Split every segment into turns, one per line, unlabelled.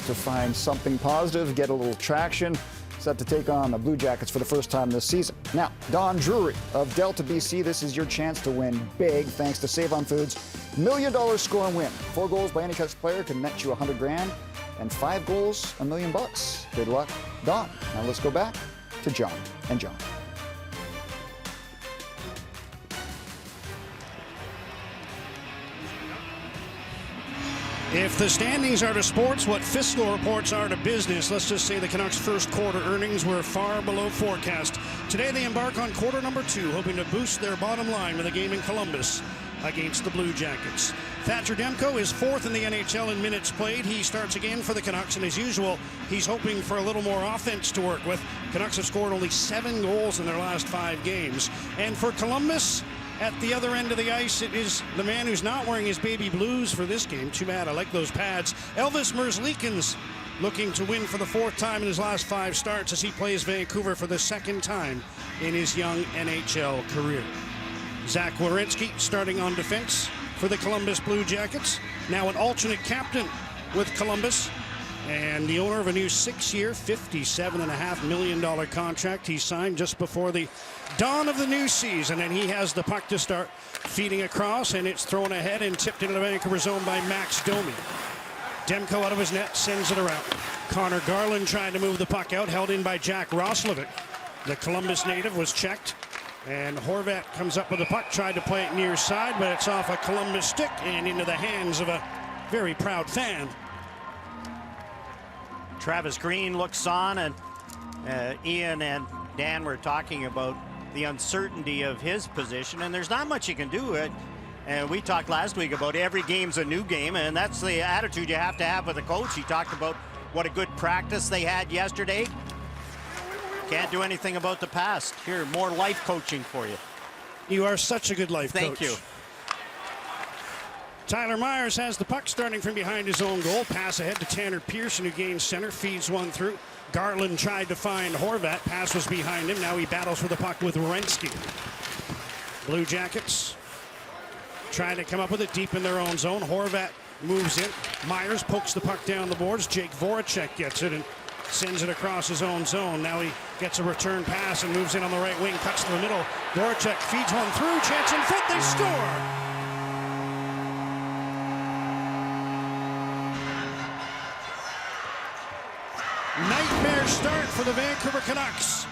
to find something positive, get a little traction. Set to take on the Blue Jackets for the first time this season. Now, Don Drury of Delta, BC, this is your chance to win big thanks to Save on Foods' $1 million score and win. 4 goals by any Canucks player can net you $100 grand, and 5 goals, $1 million. Good luck, Don. Now let's go back to John and John.
If the standings are to sports what fiscal reports are to business, let's just say the Canucks' first quarter earnings were far below forecast. Today they embark on quarter number 2, hoping to boost their bottom line with a game in Columbus against the Blue Jackets. Thatcher Demko is 4th in the NHL in minutes played. He starts again for the Canucks, and as usual, he's hoping for a little more offense to work with. Canucks have scored only 7 goals in their last 5 games. And for Columbus, at the other end of the ice, it is the man who's not wearing his baby blues for this game. Too bad, I like those pads. Elvis Merzlikins looking to win for the 4th time in his last 5 starts as he plays Vancouver for the 2nd time in his young NHL career. Zach Werenski starting on defense for the Columbus Blue Jackets. Now an alternate captain with Columbus and the owner of a new 6-year, $57.5 million contract he signed just before the dawn of the new season, and he has the puck to start feeding across, and it's thrown ahead and tipped into the Vancouver zone by Max Domi. Demko out of his net, sends it around. Connor Garland trying to move the puck out, held in by Jack Roslovic. The Columbus native was checked, and Horvat comes up with the puck, tried to play it near side, but it's off a Columbus stick and into the hands of a very proud fan.
Travis Green looks on, and Ian and Dan were talking about the uncertainty of his position, and there's not much you can do. And we talked last week about every game's a new game, and that's the attitude you have to have with a coach. He talked about what a good practice they had yesterday. Can't do anything about the past. Here, more life coaching for you.
You are such a good life coach.
Thank you.
Tyler Myers has the puck starting from behind his own goal. Pass ahead to Tanner Pearson, who gains center, feeds one through. Garland tried to find Horvat. Pass was behind him. Now he battles for the puck with Werenski. Blue Jackets trying to come up with it deep in their own zone. Horvat moves in. Myers pokes the puck down the boards. Jake Voracek gets it and sends it across his own zone. Now he gets a return pass and moves in on the right wing. Cuts to the middle. Voracek feeds one through. Chance in front. They score. Nightmare start for the Vancouver Canucks.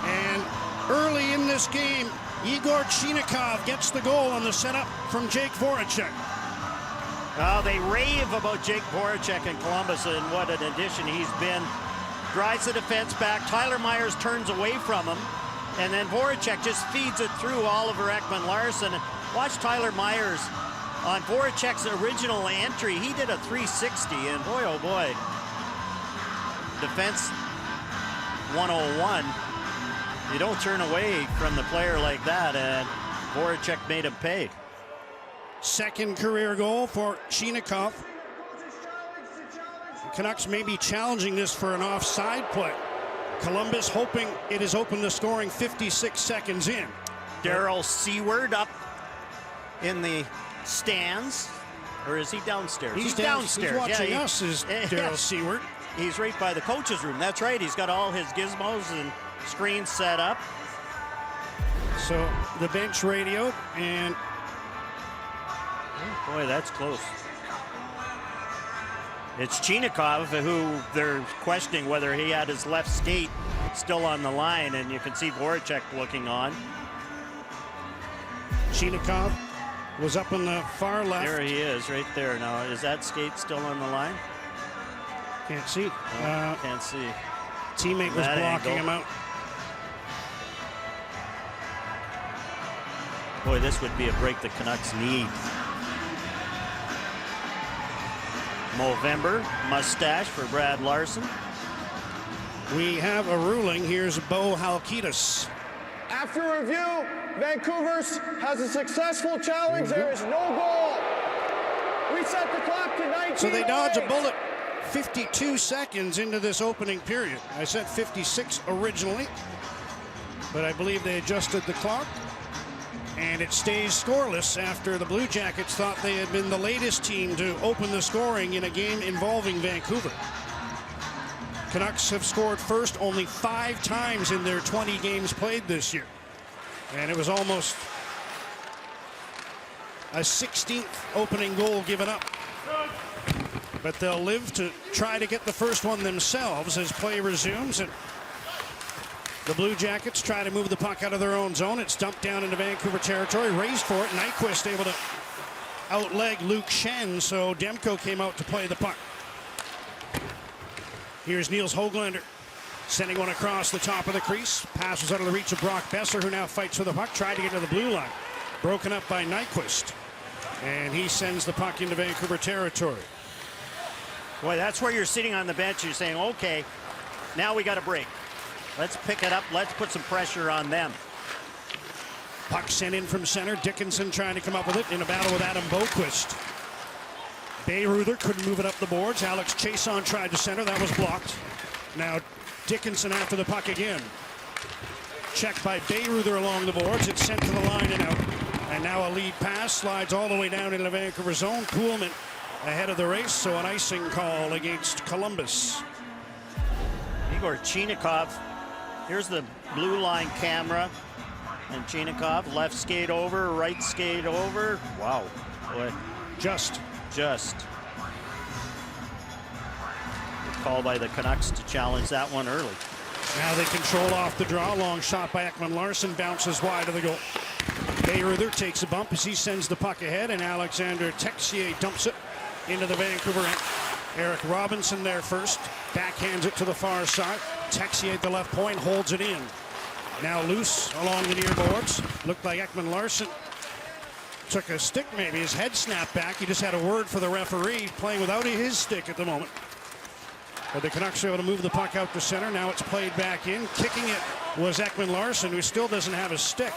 And early in this game, Igor Chinakhov gets the goal on the setup from Jake Voracek.
Well, they rave about Jake Voracek in Columbus and what an addition he's been. Drives the defense back. Tyler Myers turns away from him. And then Voracek just feeds it through Oliver Ekman-Larsson. Watch Tyler Myers. On Voracek's original entry, he did a 360, and boy, oh boy. Defense 101. You don't turn away from the player like that, and Voracek made him pay.
2nd career goal for Chinakhov. The Canucks may be challenging this for an offside play. Columbus hoping it is open to scoring 56 seconds in.
Daryl Seward up in the stands, or is he downstairs?
He's downstairs. He's watching us, is Daryl Seward.
He's right by the coach's room. That's right. He's got all his gizmos and screens set up.
So the bench radio, and
oh boy, that's close. It's Chinakhov, who they're questioning whether he had his left skate still on the line, and you can see Voracek looking on.
Chinakhov was up on the far left.
There he is, right there. Now, is that skate still on the line?
Can't see.
Can't see.
Teammate was blocking him out.
Boy, this would be a break the Canucks need. Movember mustache for Brad Larson.
We have a ruling. Here's Bo Halkitis.
After review, Vancouver has a successful challenge. There is no goal. We set the clock to 19.
So they dodge a bullet 52 seconds into this opening period. I said 56 originally, but I believe they adjusted the clock. And it stays scoreless after the Blue Jackets thought they had been the latest team to open the scoring in a game involving Vancouver. Canucks have scored first only 5 times in their 20 games played this year. And it was almost a 16th opening goal given up. But they'll live to try to get the first one themselves as play resumes. And the Blue Jackets try to move the puck out of their own zone. It's dumped down into Vancouver territory. Raised for it. Nyquist able to outleg Luke Schenn. So Demko came out to play the puck. Here's Niels Höglander sending one across the top of the crease. Passes out of the reach of Brock Besser, who now fights for the puck. Tried to get to the blue line. Broken up by Nyquist. And he sends the puck into Vancouver territory.
Boy, that's where you're sitting on the bench. You're saying, okay, now we got a break. Let's pick it up. Let's put some pressure on them.
Puck sent in from center. Dickinson trying to come up with it in a battle with Adam Boqvist. Bayreuther couldn't move it up the boards. Alex Chason tried to center. That was blocked. Now Dickinson after the puck again. Checked by Bayreuther along the boards. It's sent to the line and out. And now a lead pass slides all the way down into the Vancouver zone. Poolman ahead of the race, so an icing call against Columbus.
Igor Chinakhov. Here's the blue line camera. And Chinakhov, left skate over, right skate over. Wow. Boy.
Just. Call by the Canucks to challenge that one early. Now they control off the draw. Long shot by Ekman-Larsson. Bounces wide of the goal. Bayreuther takes a bump as he sends the puck ahead, and Alexander Texier dumps it into the Vancouver end. Eric Robinson there first. Backhands it to the far side. Texier at the left point holds it in. Now loose along the near boards. Looked like Ekman-Larsson took a stick, maybe his head snapped back. He just had a word for the referee, playing without his stick at the moment. But the Canucks are able to move the puck out to center. Now it's played back in. Kicking it was Ekman-Larsson, who still doesn't have a stick.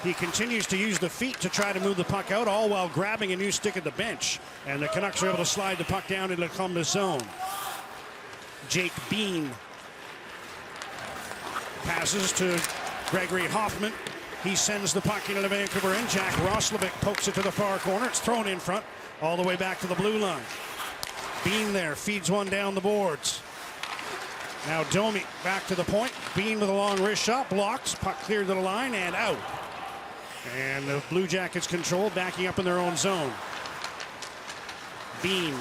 He continues to use the feet to try to move the puck out, all while grabbing a new stick at the bench. And the Canucks are able to slide the puck down into the Columbus zone. Jake Bean passes to Gregory Hoffman. He sends the puck into the Vancouver end. Jack Roslovic pokes it to the far corner. It's thrown in front, all the way back to the blue line. Bean there feeds one down the boards. Now Domi back to the point. Bean with a long wrist shot, blocked. Puck cleared to the line and out. And the Blue Jackets control, backing up in their own zone. Bean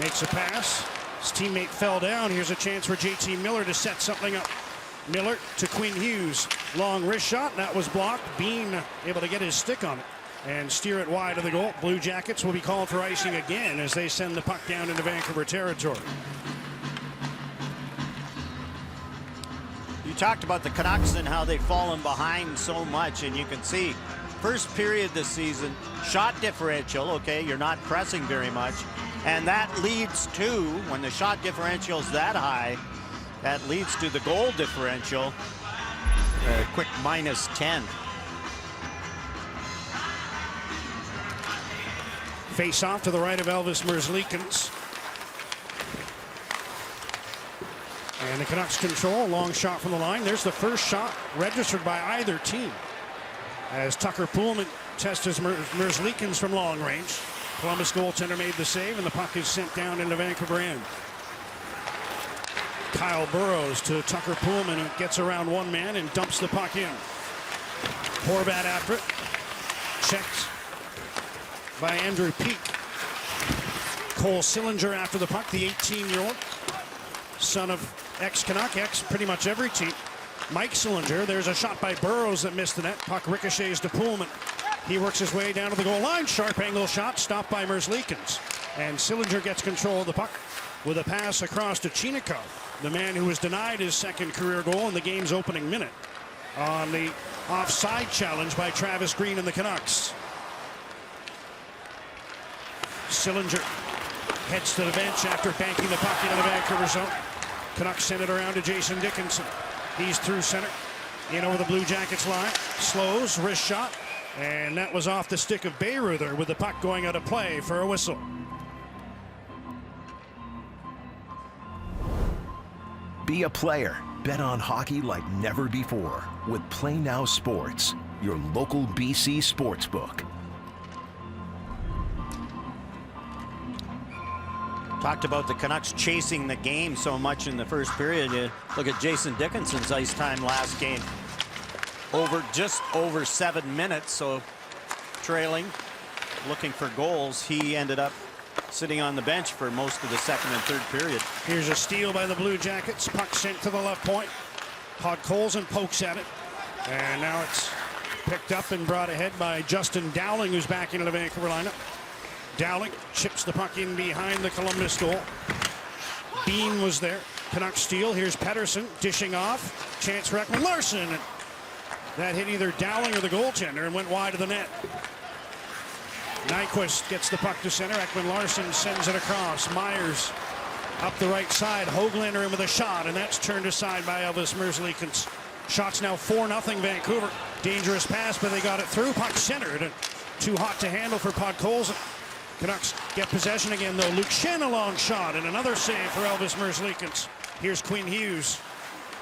makes a pass. His teammate fell down. Here's a chance for JT Miller to set something up. Miller to Quinn Hughes. Long wrist shot. That was blocked. Bean able to get his stick on it and steer it wide of the goal. Blue Jackets will be called for icing again as they send the puck down into Vancouver territory.
You talked about the Canucks and how they've fallen behind so much, and you can see first period this season, shot differential, okay, you're not pressing very much, and that leads to, when the shot differential is that high, that leads to the goal differential, a quick -10.
Face off to the right of Elvis Merzlikins. And the Canucks control. Long shot from the line. There's the first shot registered by either team. As Tucker Poolman tests Merzlikins from long range. Columbus goaltender made the save, and the puck is sent down into Vancouver end. Kyle Burrows to Tucker Poolman, who gets around one man and dumps the puck in. Horvat after it. Checked by Andrew Peak. Cole Sillinger after the puck, the 18-year-old. Son of ex-Canuck, pretty much every team. Mike Sillinger. There's a shot by Burrows that missed the net. Puck ricochets to Poolman. He works his way down to the goal line. Sharp angle shot stopped by Merzlikins. And Sillinger gets control of the puck with a pass across to Chinakhov, the man who was denied his second career goal in the game's opening minute on the offside challenge by Travis Green and the Canucks. Sillinger heads to the bench after banking the puck into the Vancouver zone. Canucks send it around to Jason Dickinson. He's through center, in over the Blue Jackets line. Slows, wrist shot, and that was off the stick of Bayreuther with the puck going out of play for a whistle.
Be a player, Bet on hockey like never before with Play Now Sports, your local BC sportsbook.
Talked about the Canucks chasing the game so much in the first period. You look at Jason Dickinson's ice time last game. Just over 7 minutes, so trailing, looking for goals. He ended up sitting on the bench for most of the second and third period.
Here's a steal by the Blue Jackets. Puck sent to the left point. Podkolzin pokes at it. And now it's picked up and brought ahead by Justin Dowling, who's back into the Vancouver lineup. Dowling chips the puck in behind the Columbus goal. Bean was there. Canucks steal. Here's Pettersson dishing off. Chance for Ekman Larsson. And that hit either Dowling or the goaltender and went wide of the net. Nyquist gets the puck to center. Ekman Larsson sends it across. Myers up the right side. Höglander in with a shot, and that's turned aside by Elvis Merzlikins. Shots now 4-0 Vancouver. Dangerous pass, but they got it through. Puck centered and too hot to handle for Podkolzin. Canucks get possession again, though. Luke Schenn a long shot and another save for Elvis Merzlikins. Here's Quinn Hughes.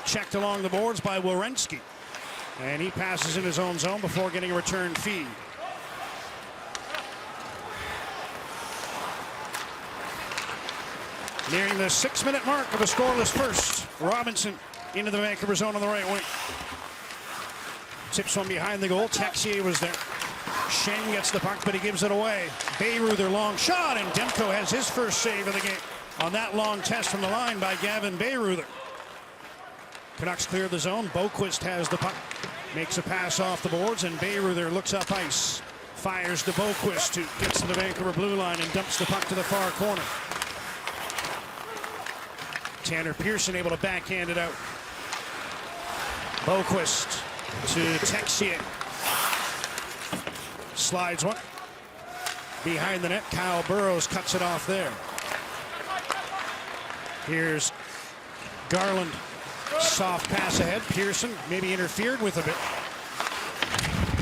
Checked along the boards by Werenski. And he passes in his own zone before getting a return feed. Nearing the 6-minute mark of a scoreless first. Robinson into the Vancouver zone on the right wing. Tips one behind the goal. Texier was there. Schenn gets the puck, but he gives it away. Bayreuther long shot, and Demko has his first save of the game on that long test from the line by Gavin Bayreuther. Canucks clear the zone. Boquist has the puck. Makes a pass off the boards, and Bayreuther looks up ice. Fires to Boquist, who gets to the Vancouver blue line and dumps the puck to the far corner. Tanner Pearson able to backhand it out. Boquist to Texier. Slides one. Behind the net, Kyle Burrows cuts it off there. Here's Garland. Soft pass ahead. Pearson maybe interfered with a bit.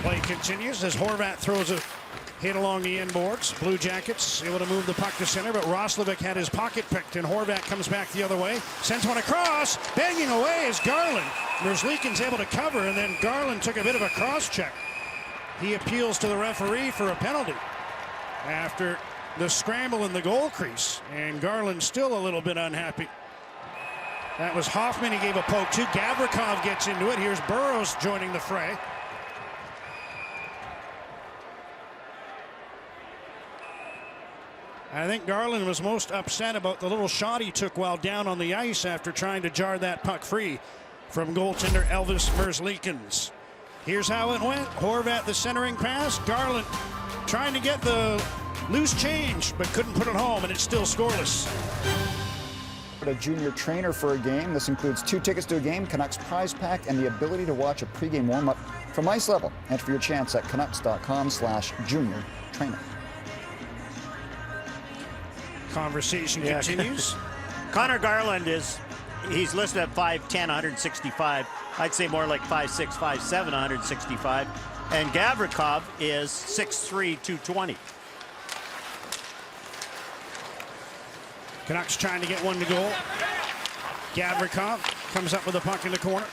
Play continues as Horvat throws a hit along the end boards. Blue Jackets able to move the puck to center, but Roslovic had his pocket picked, and Horvat comes back the other way. Sends one across. Banging away is Garland. Merzlikin's able to cover, and then Garland took a bit of a cross check. He appeals to the referee for a penalty after the scramble in the goal crease, and Garland still a little bit unhappy. That was Hoffman he gave a poke to. Gavrikov gets into it. Here's Burrows joining the fray. I think Garland was most upset about the little shot he took while down on the ice after trying to jar that puck free from goaltender Elvis Merzlikins. Here's how it went. Horvat the centering pass. Garland trying to get the loose change, but couldn't put it home, and it's still scoreless.
A junior trainer for a game. This includes 2 tickets to a game, Canucks prize pack, and the ability to watch a pregame warm-up from ice level. Enter for your chance at canucks.com/junior trainer.
Conversation continues.
Connor Garland he's listed at 5'10", 165. I'd say more like 5'6", 5'7", 165. And Gavrikov is 6'3", 220.
Canucks trying to get one to goal. Gavrikov comes up with the puck in the corner.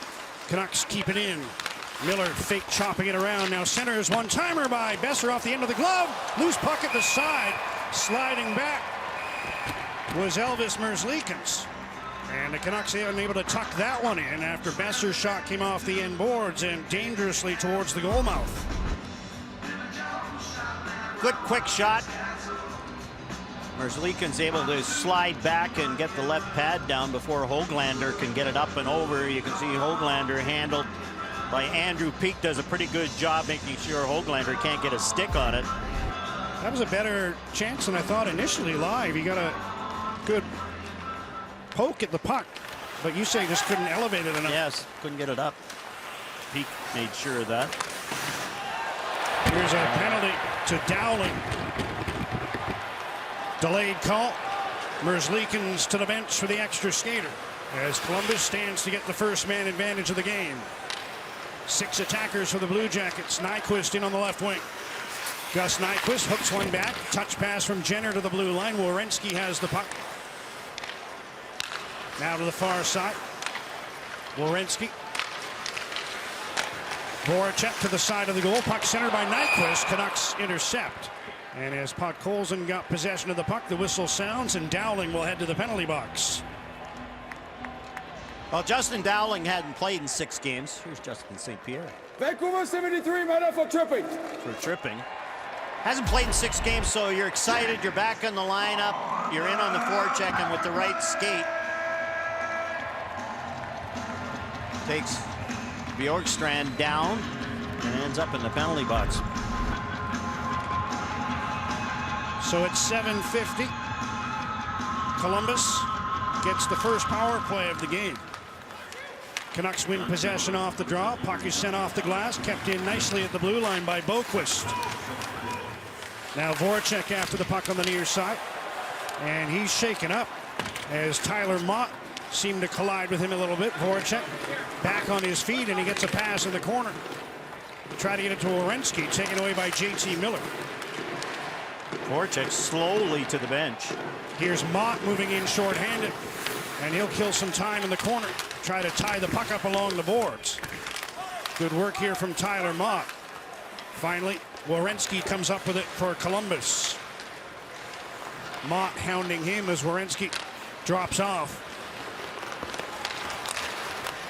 Canucks keep it in. Miller fake chopping it around. Now centers one-timer by Besser off the end of the glove. Loose puck at the side. Sliding back was Elvis Merzlikins. And the Canucks unable to tuck that one in after Besser's shot came off the end boards and dangerously towards the goal mouth.
Good quick shot. Merzlikin's able to slide back and get the left pad down before Höglander can get it up and over. You can see Höglander handled by Andrew Peak does a pretty good job making sure Höglander can't get a stick on it.
That was a better chance than I thought initially live. He got a good poke at the puck, but you say just couldn't elevate it enough.
Yes, couldn't get it up. Peak made sure of that.
Here's a penalty to Dowling. Delayed call. Merzlikins to the bench for the extra skater as Columbus stands to get the first man advantage of the game. 6 attackers for the Blue Jackets. Nyquist in on the left wing. Gus Nyquist hooks one back. Touch pass from Jenner to the blue line. Werenski has the puck. Now to the far side. Werenski. Voracek to the side of the goal. Puck centered by Nyquist. Canucks intercept. And as Podkolzin got possession of the puck, the whistle sounds, and Dowling will head to the penalty box.
Well, Justin Dowling hadn't played in 6 games. Here's Justin St. Pierre.
Vancouver 73 minutes for tripping.
For tripping. Hasn't played in 6 games, so you're excited. You're back in the lineup. You're in on the forecheck, and with the right skate, takes Bjorkstrand down and ends up in the penalty box.
So it's 7:50. Columbus gets the first power play of the game. Canucks win possession off the draw. Puck is sent off the glass, kept in nicely at the blue line by Boquist. Now Voracek after the puck on the near side, and he's shaken up as Tyler Mott seemed to collide with him a little bit. Voracek back on his feet, and he gets a pass in the corner. Try to get it to Werenski, taken away by JT Miller.
Voracek slowly to the bench.
Here's Mott moving in shorthanded, and he'll kill some time in the corner. Try to tie the puck up along the boards. Good work here from Tyler Mott. Finally, Werenski comes up with it for Columbus. Mott hounding him as Werenski drops off.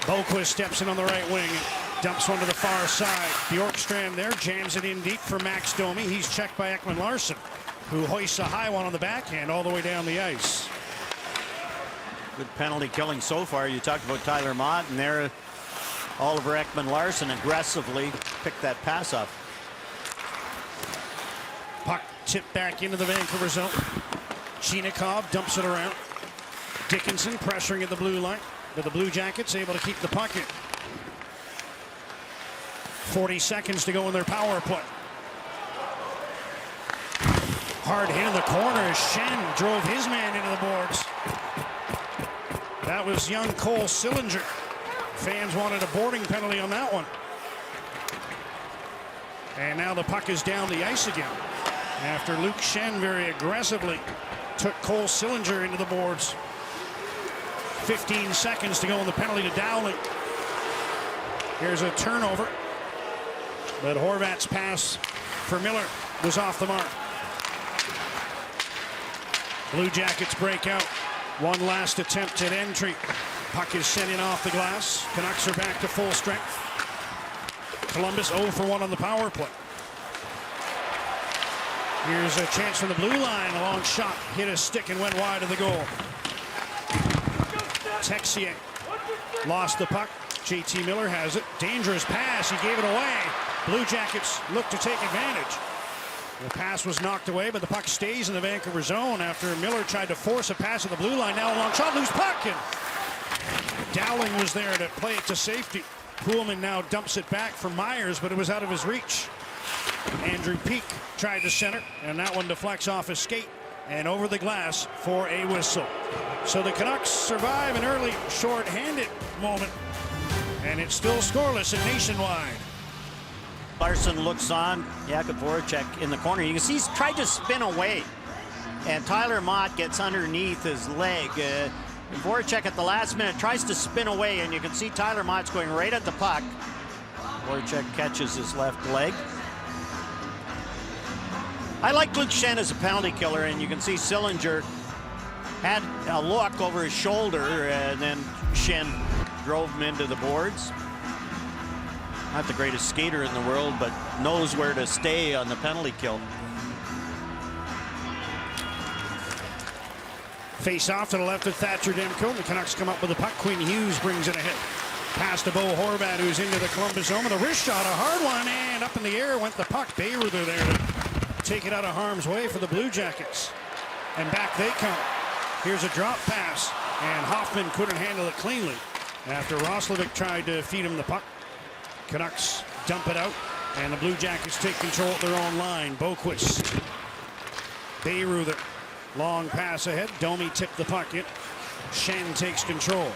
Boquist steps in on the right wing, dumps one to the far side. Bjorkstrand there jams it in deep for Max Domi. He's checked by Ekman Larsson, who hoists a high one on the backhand all the way down the ice.
Good penalty killing so far. You talked about Tyler Mott, and there Oliver Ekman Larsson aggressively picked that pass up.
Puck tipped back into the Vancouver zone. Chinikov dumps it around. Dickinson pressuring at the blue line, but the Blue Jackets able to keep the puck in. 40 seconds to go in their power play. Hard hit in the corner as Schenn drove his man into the boards. That was young Cole Sillinger. Fans wanted a boarding penalty on that one. And now the puck is down the ice again, after Luke Schenn very aggressively took Cole Sillinger into the boards. 15 seconds to go in the penalty to Dowling. Here's a turnover, but Horvat's pass for Miller was off the mark. Blue Jackets break out. One last attempt at entry. Puck is sent in off the glass. Canucks are back to full strength. Columbus 0 for 1 on the power play. Here's a chance from the blue line. A long shot hit a stick and went wide of the goal. Texier lost the puck. JT Miller has it. Dangerous pass. He gave it away. Blue Jackets look to take advantage. The pass was knocked away, but the puck stays in the Vancouver zone after Miller tried to force a pass at the blue line. Now a long shot, loose puck, and Dowling was there to play it to safety. Poolman now dumps it back for Myers, but it was out of his reach. Andrew Peak tried to center, and that one deflects off his skate and over the glass for a whistle. So the Canucks survive an early short-handed moment, and it's still scoreless at Nationwide.
Larsson looks on. Jakub Voracek in the corner. You can see he's tried to spin away, and Tyler Mott gets underneath his leg. Voracek at the last minute tries to spin away, and you can see Tyler Mott's going right at the puck. Voracek catches his left leg. I like Luke Schenn as a penalty killer, and you can see Sillinger had a look over his shoulder, and then Schenn drove him into the boards. Not the greatest skater in the world, but knows where to stay on the penalty kill.
Face off to the left of Thatcher Demko. The Canucks come up with the puck. Quinn Hughes brings it ahead. Pass to Bo Horvat, who's into the Columbus zone with a wrist shot, a hard one, and up in the air went the puck. Bayreuther there to take it out of harm's way for the Blue Jackets. And back they come. Here's a drop pass, and Hoffman couldn't handle it cleanly after Roslovic tried to feed him the puck. Canucks dump it out, and the Blue Jackets take control at their own line. Boquist. Bayreuther. Long pass ahead. Domi tipped the puck in. Schenn takes control.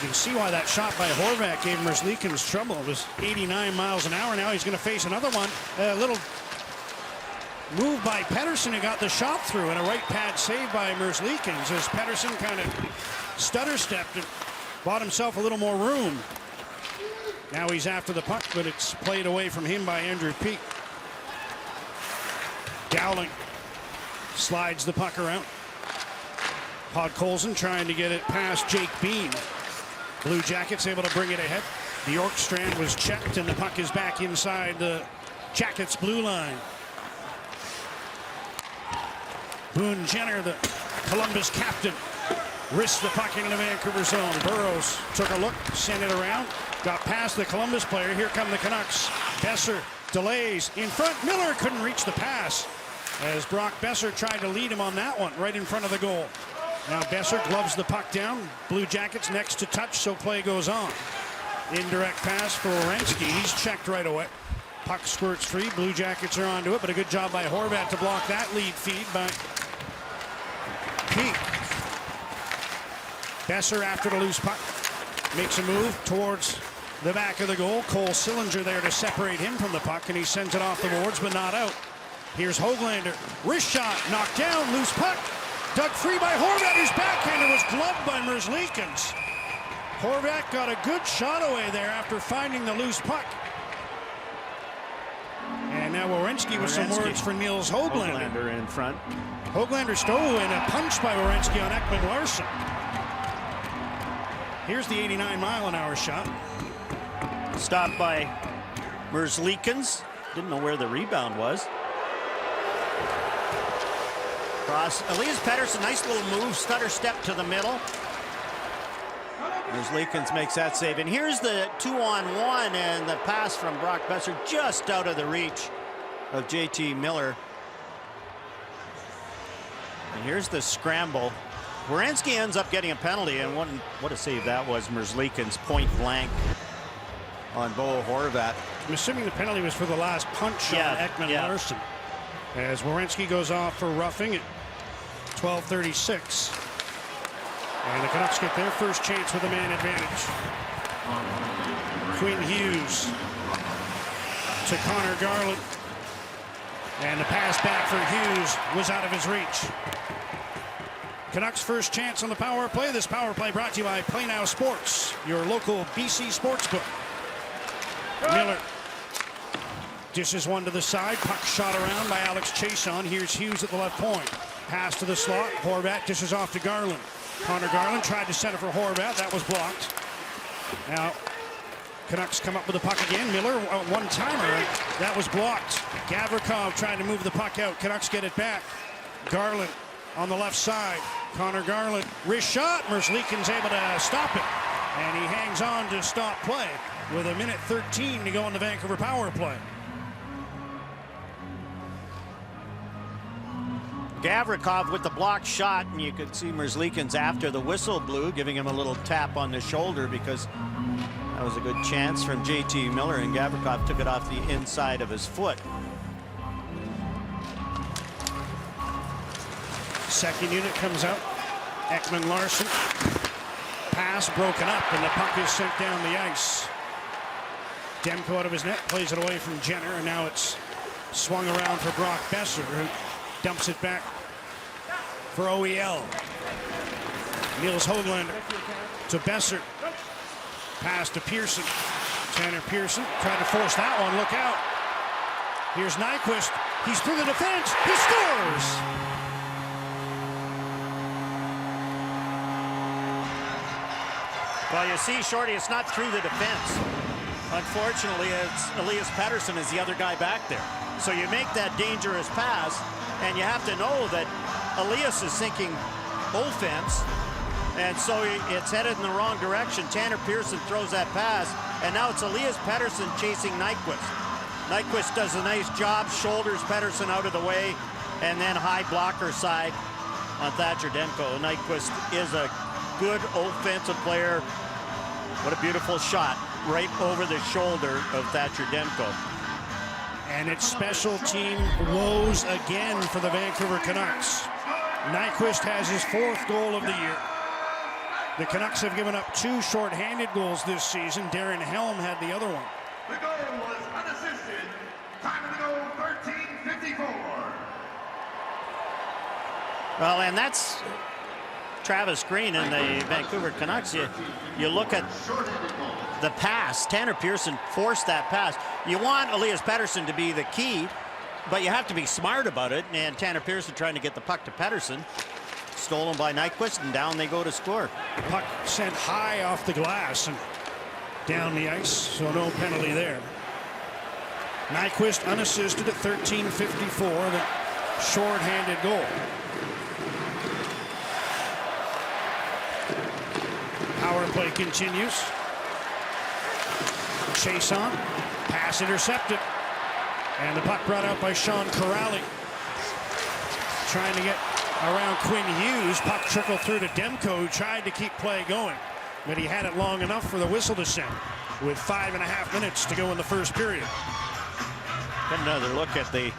You can see why that shot by Horvat gave Merzlikins trouble. It was 89 miles an hour. Now he's going to face another one. A little move by Pettersson, who got the shot through, and a right pad save by Merzlikins as Pettersson kind of stutter-stepped and bought himself a little more room. Now he's after the puck, but it's played away from him by Andrew Peeke. Dowling slides the puck around. Podkolzin trying to get it past Jake Bean. Blue Jackets able to bring it ahead. The Bjorkstrand was checked, and the puck is back inside the Jackets' blue line. Boone Jenner, the Columbus captain, risks the puck into the Vancouver zone. Burrows took a look, sent it around, got past the Columbus player. Here come the Canucks. Besser delays in front. Miller couldn't reach the pass as Brock Besser tried to lead him on that one right in front of the goal. Now Besser gloves the puck down. Blue Jackets next to touch, so play goes on. Indirect pass for Werenski. He's checked right away. Puck squirts free. Blue Jackets are onto it, but a good job by Horvat to block that lead feed by Peeke. Besser after the loose puck. Makes a move towards the back of the goal. Cole Sillinger there to separate him from the puck, and he sends it off the boards, but not out. Here's Höglander. Wrist shot, knocked down, loose puck. Dug free by Horvat. His backhander was gloved by Merzlikins. Horvat got a good shot away there after finding the loose puck. And now Werenski with some words for Nils Höglander.
Höglander in front.
Höglander stole in a punch by Werenski on Ekman Larsson. Here's the 89-mile-an-hour shot.
Stopped by Merzlikins. Didn't know where the rebound was. Cross. Elias Pettersson, nice little move. Stutter step to the middle. Merzlikins makes that save. And here's the 2-on-1, and the pass from Brock Besser just out of the reach of JT Miller. And here's the scramble. Werenski ends up getting a penalty, and what a save that was. Merzlikins point blank on Bo Horvat.
I'm assuming the penalty was for the last punch on Ekman Larsson. As Werenski goes off for roughing at 12:36. And the Canucks get their first chance with a man advantage. Quinn Hughes to Connor Garland. And the pass back for Hughes was out of his reach. Canucks first chance on the power play. This power play brought to you by Play Now Sports, your local BC sportsbook. Miller dishes one to the side. Puck shot around by Alex Chason. Here's Hughes at the left point. Pass to the slot. Horvat dishes off to Garland. Connor Garland tried to center for Horvat. That was blocked. Now, Canucks come up with the puck again. Miller, one-timer. That was blocked. Gavrikov trying to move the puck out. Canucks get it back. Garland on the left side. Connor Garland, wrist shot. Merzlikins able to stop it. And he hangs on to stop play with 1:13 to go in the Vancouver power play.
Gavrikov with the blocked shot, and you could see Merzlikins after the whistle blew, giving him a little tap on the shoulder because that was a good chance from JT Miller, and Gavrikov took it off the inside of his foot.
Second unit comes out. Ekman Larsson. Pass broken up, and the puck is sent down the ice. Demko out of his net, plays it away from Jenner, and now it's swung around for Brock Besser, who dumps it back for OEL. Nils Höglander to Besser. Pass to Pearson. Tanner Pearson tried to force that one. Look out. Here's Nyquist. He's through the defense. He scores!
Well, you see, Shorty, it's not through the defense. Unfortunately, it's Elias Pettersson is the other guy back there. So you make that dangerous pass, and you have to know that Elias is thinking offense, and so it's headed in the wrong direction. Tanner Pearson throws that pass, and now it's Elias Pettersson chasing Nyquist. Nyquist does a nice job, shoulders Pettersson out of the way, and then high blocker side on Thatcher Demko. Nyquist is a good offensive player. What a beautiful shot right over the shoulder of Thatcher Demko.
And it's special team woes again for the Vancouver Canucks. Nyquist has his 4th goal of the year. The Canucks have given up 2 shorthanded goals this season. Darren Helm had the other one.
The goal was unassisted. Time of the goal, 13:54.
Well, and that's Travis Green and the Vancouver Canucks. You look at the pass. Tanner Pearson forced that pass. You want Elias Pettersson to be the key, but you have to be smart about it. And Tanner Pearson trying to get the puck to Pettersson. Stolen by Nyquist, and down they go to score.
Puck sent high off the glass and down the ice, so no penalty there. Nyquist unassisted at 13:54, the short-handed goal. Power play continues. Chase on, pass intercepted, and the puck brought out by Sean Corrali. Trying to get around Quinn Hughes. Puck trickled through to Demko, who tried to keep play going, but he had it long enough for the whistle to sound with 5.5 minutes to go in the first period.
Get another look at the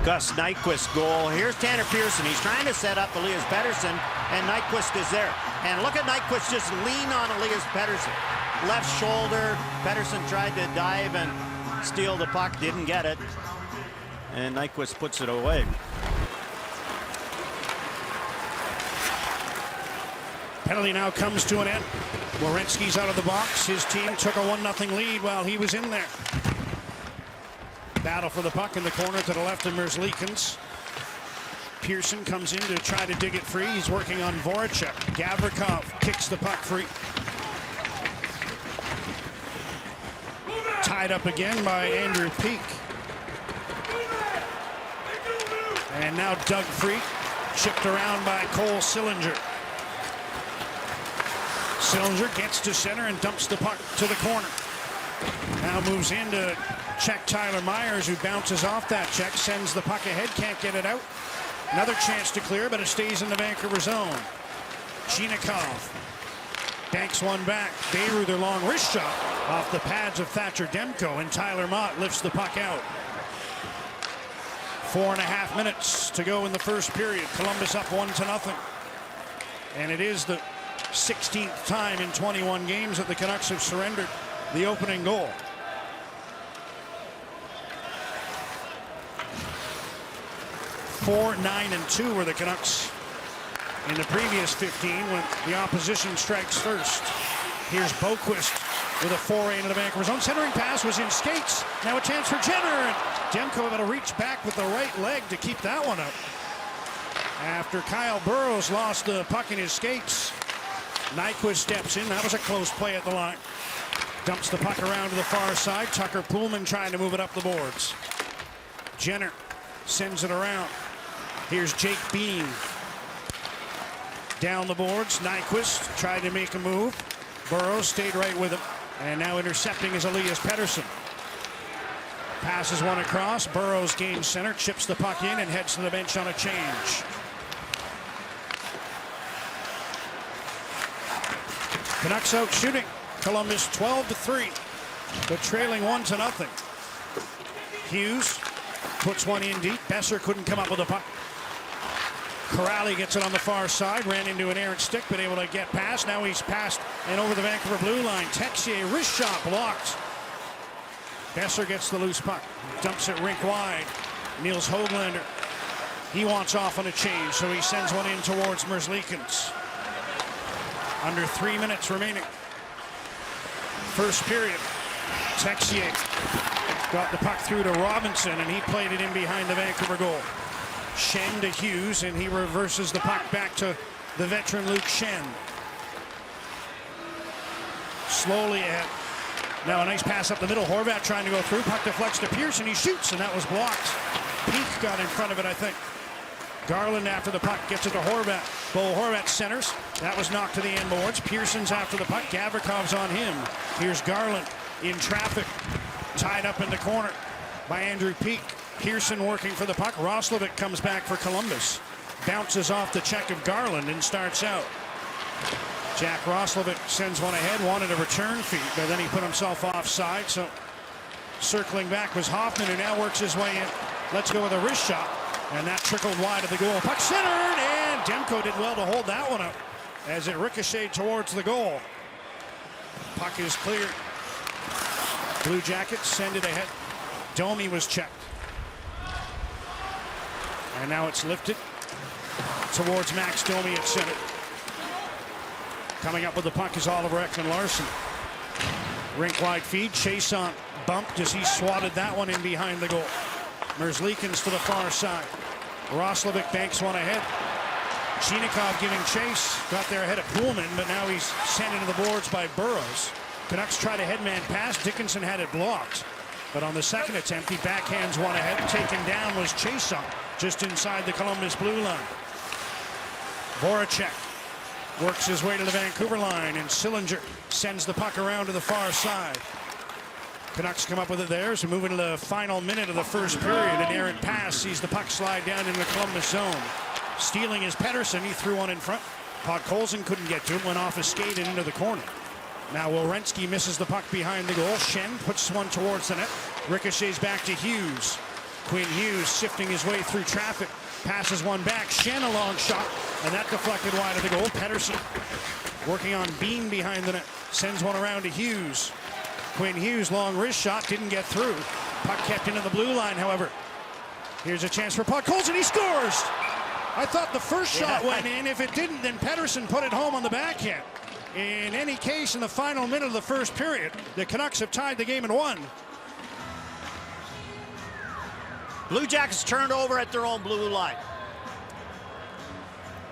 Gus Nyquist goal. Here's Tanner Pearson. He's trying to set up Elias Pettersson, and Nyquist is there. And look at Nyquist just lean on Elias Pettersson. Left shoulder. Pettersson tried to dive and steal the puck, didn't get it. And Nyquist puts it away.
Penalty now comes to an end. Werenski's out of the box. His team took a 1-0 lead while he was in there. Battle for the puck in the corner to the left of Merzlikins. Pearson comes in to try to dig it free. He's working on Voracek. Gavrikov kicks the puck free. Tied up again by Andrew Peak. And now Doug Freak, chipped around by Cole Sillinger. Sillinger gets to center and dumps the puck to the corner. Now moves in to check Tyler Myers, who bounces off that check, sends the puck ahead, can't get it out. Another chance to clear, but it stays in the Vancouver zone. Chinikov banks one back. Beirut, their long wrist shot off the pads of Thatcher Demko, and Tyler Mott lifts the puck out. 4.5 minutes to go in the first period. Columbus up 1-0. And it is the 16th time in 21 games that the Canucks have surrendered the opening goal. Four, 9, and 2 were the Canucks in the previous 15 when the opposition strikes first. Here's Boquist with a foray into the Vancouver zone. Centering pass was in skates. Now a chance for Jenner. And Demko able to reach back with the right leg to keep that one up. After Kyle Burroughs lost the puck in his skates, Nyquist steps in. That was a close play at the line. Dumps the puck around to the far side. Tucker Pullman trying to move it up the boards. Jenner sends it around. Here's Jake Bean. Down the boards. Nyquist tried to make a move. Burroughs stayed right with him. And now intercepting is Elias Pettersson. Passes one across. Burroughs gains center, chips the puck in, and heads to the bench on a change. Canucks out shooting. Columbus 12-3, but trailing 1-0. Hughes puts one in deep. Besser couldn't come up with the puck. Corrali gets it on the far side. Ran into an errant stick, but able to get past. Now he's passed and over the Vancouver blue line. Texier wrist shot blocked. Besser gets the loose puck. Dumps it rink wide. Niels Höglander. He wants off on a change, so he sends one in towards Merzlikins. Under 3 minutes remaining. First period. Texier got the puck through to Robinson, and he played it in behind the Vancouver goal. Schenn to Hughes, and he reverses the puck back to the veteran Luke Schenn. Slowly ahead. Now a nice pass up the middle. Horvat trying to go through. Puck deflects to Pearson. He shoots, and that was blocked. Peak got in front of it, I think. Garland after the puck gets it to Horvat. Bo Horvat centers. That was knocked to the end boards. Pearson's after the puck. Gavrikov's on him. Here's Garland in traffic. Tied up in the corner by Andrew Peak. Pearson working for the puck. Roslovic comes back for Columbus. Bounces off the check of Garland and starts out. Jack Roslovic sends one ahead. Wanted a return feed, but then he put himself offside. So circling back was Hoffman, who now works his way in. Let's go with a wrist shot. And that trickled wide of the goal. Puck centered, and Demko did well to hold that one up as it ricocheted towards the goal. Puck is cleared. Blue Jackets send it ahead. Domi was checked. And now it's lifted. towards Max Domi at center. Coming up with the puck is Oliver Ekman-Larsson. Rink-wide feed. Chason bumped as he swatted that one in behind the goal. Merzlikins to the far side. Roslovic banks one ahead. Chinikov giving chase. Got there ahead of Poolman, but now he's sent into the boards by Burrows. Canucks tried a headman pass. Dickinson had it blocked. But on the second attempt, he backhands one ahead. Taken down was Chason, just inside the Columbus blue line. Voracek works his way to the Vancouver line, and Sillinger sends the puck around to the far side. Canucks come up with it there, so moving to the final minute of the first period. An errant pass sees the puck slide down into the Columbus zone. Stealing is Pettersson. He threw one in front. Podkolzin couldn't get to him, went off his skate and into the corner. Now Werenski misses the puck behind the goal. Schenn puts one towards the net. Ricochets back to Hughes. Quinn Hughes shifting his way through traffic. Passes one back. Schenn a long shot, and that deflected wide of the goal. Pettersson working on Bean behind the net. Sends one around to Hughes. Quinn Hughes, long wrist shot, didn't get through. Puck kept into the blue line, however. Here's a chance for Podkolzin. He scores! I thought the first shot went in. If it didn't, then Pettersson put it home on the backhand. In any case, in the final minute of the first period, the Canucks have tied the game at 1.
Blue Jackets turned over at their own blue line.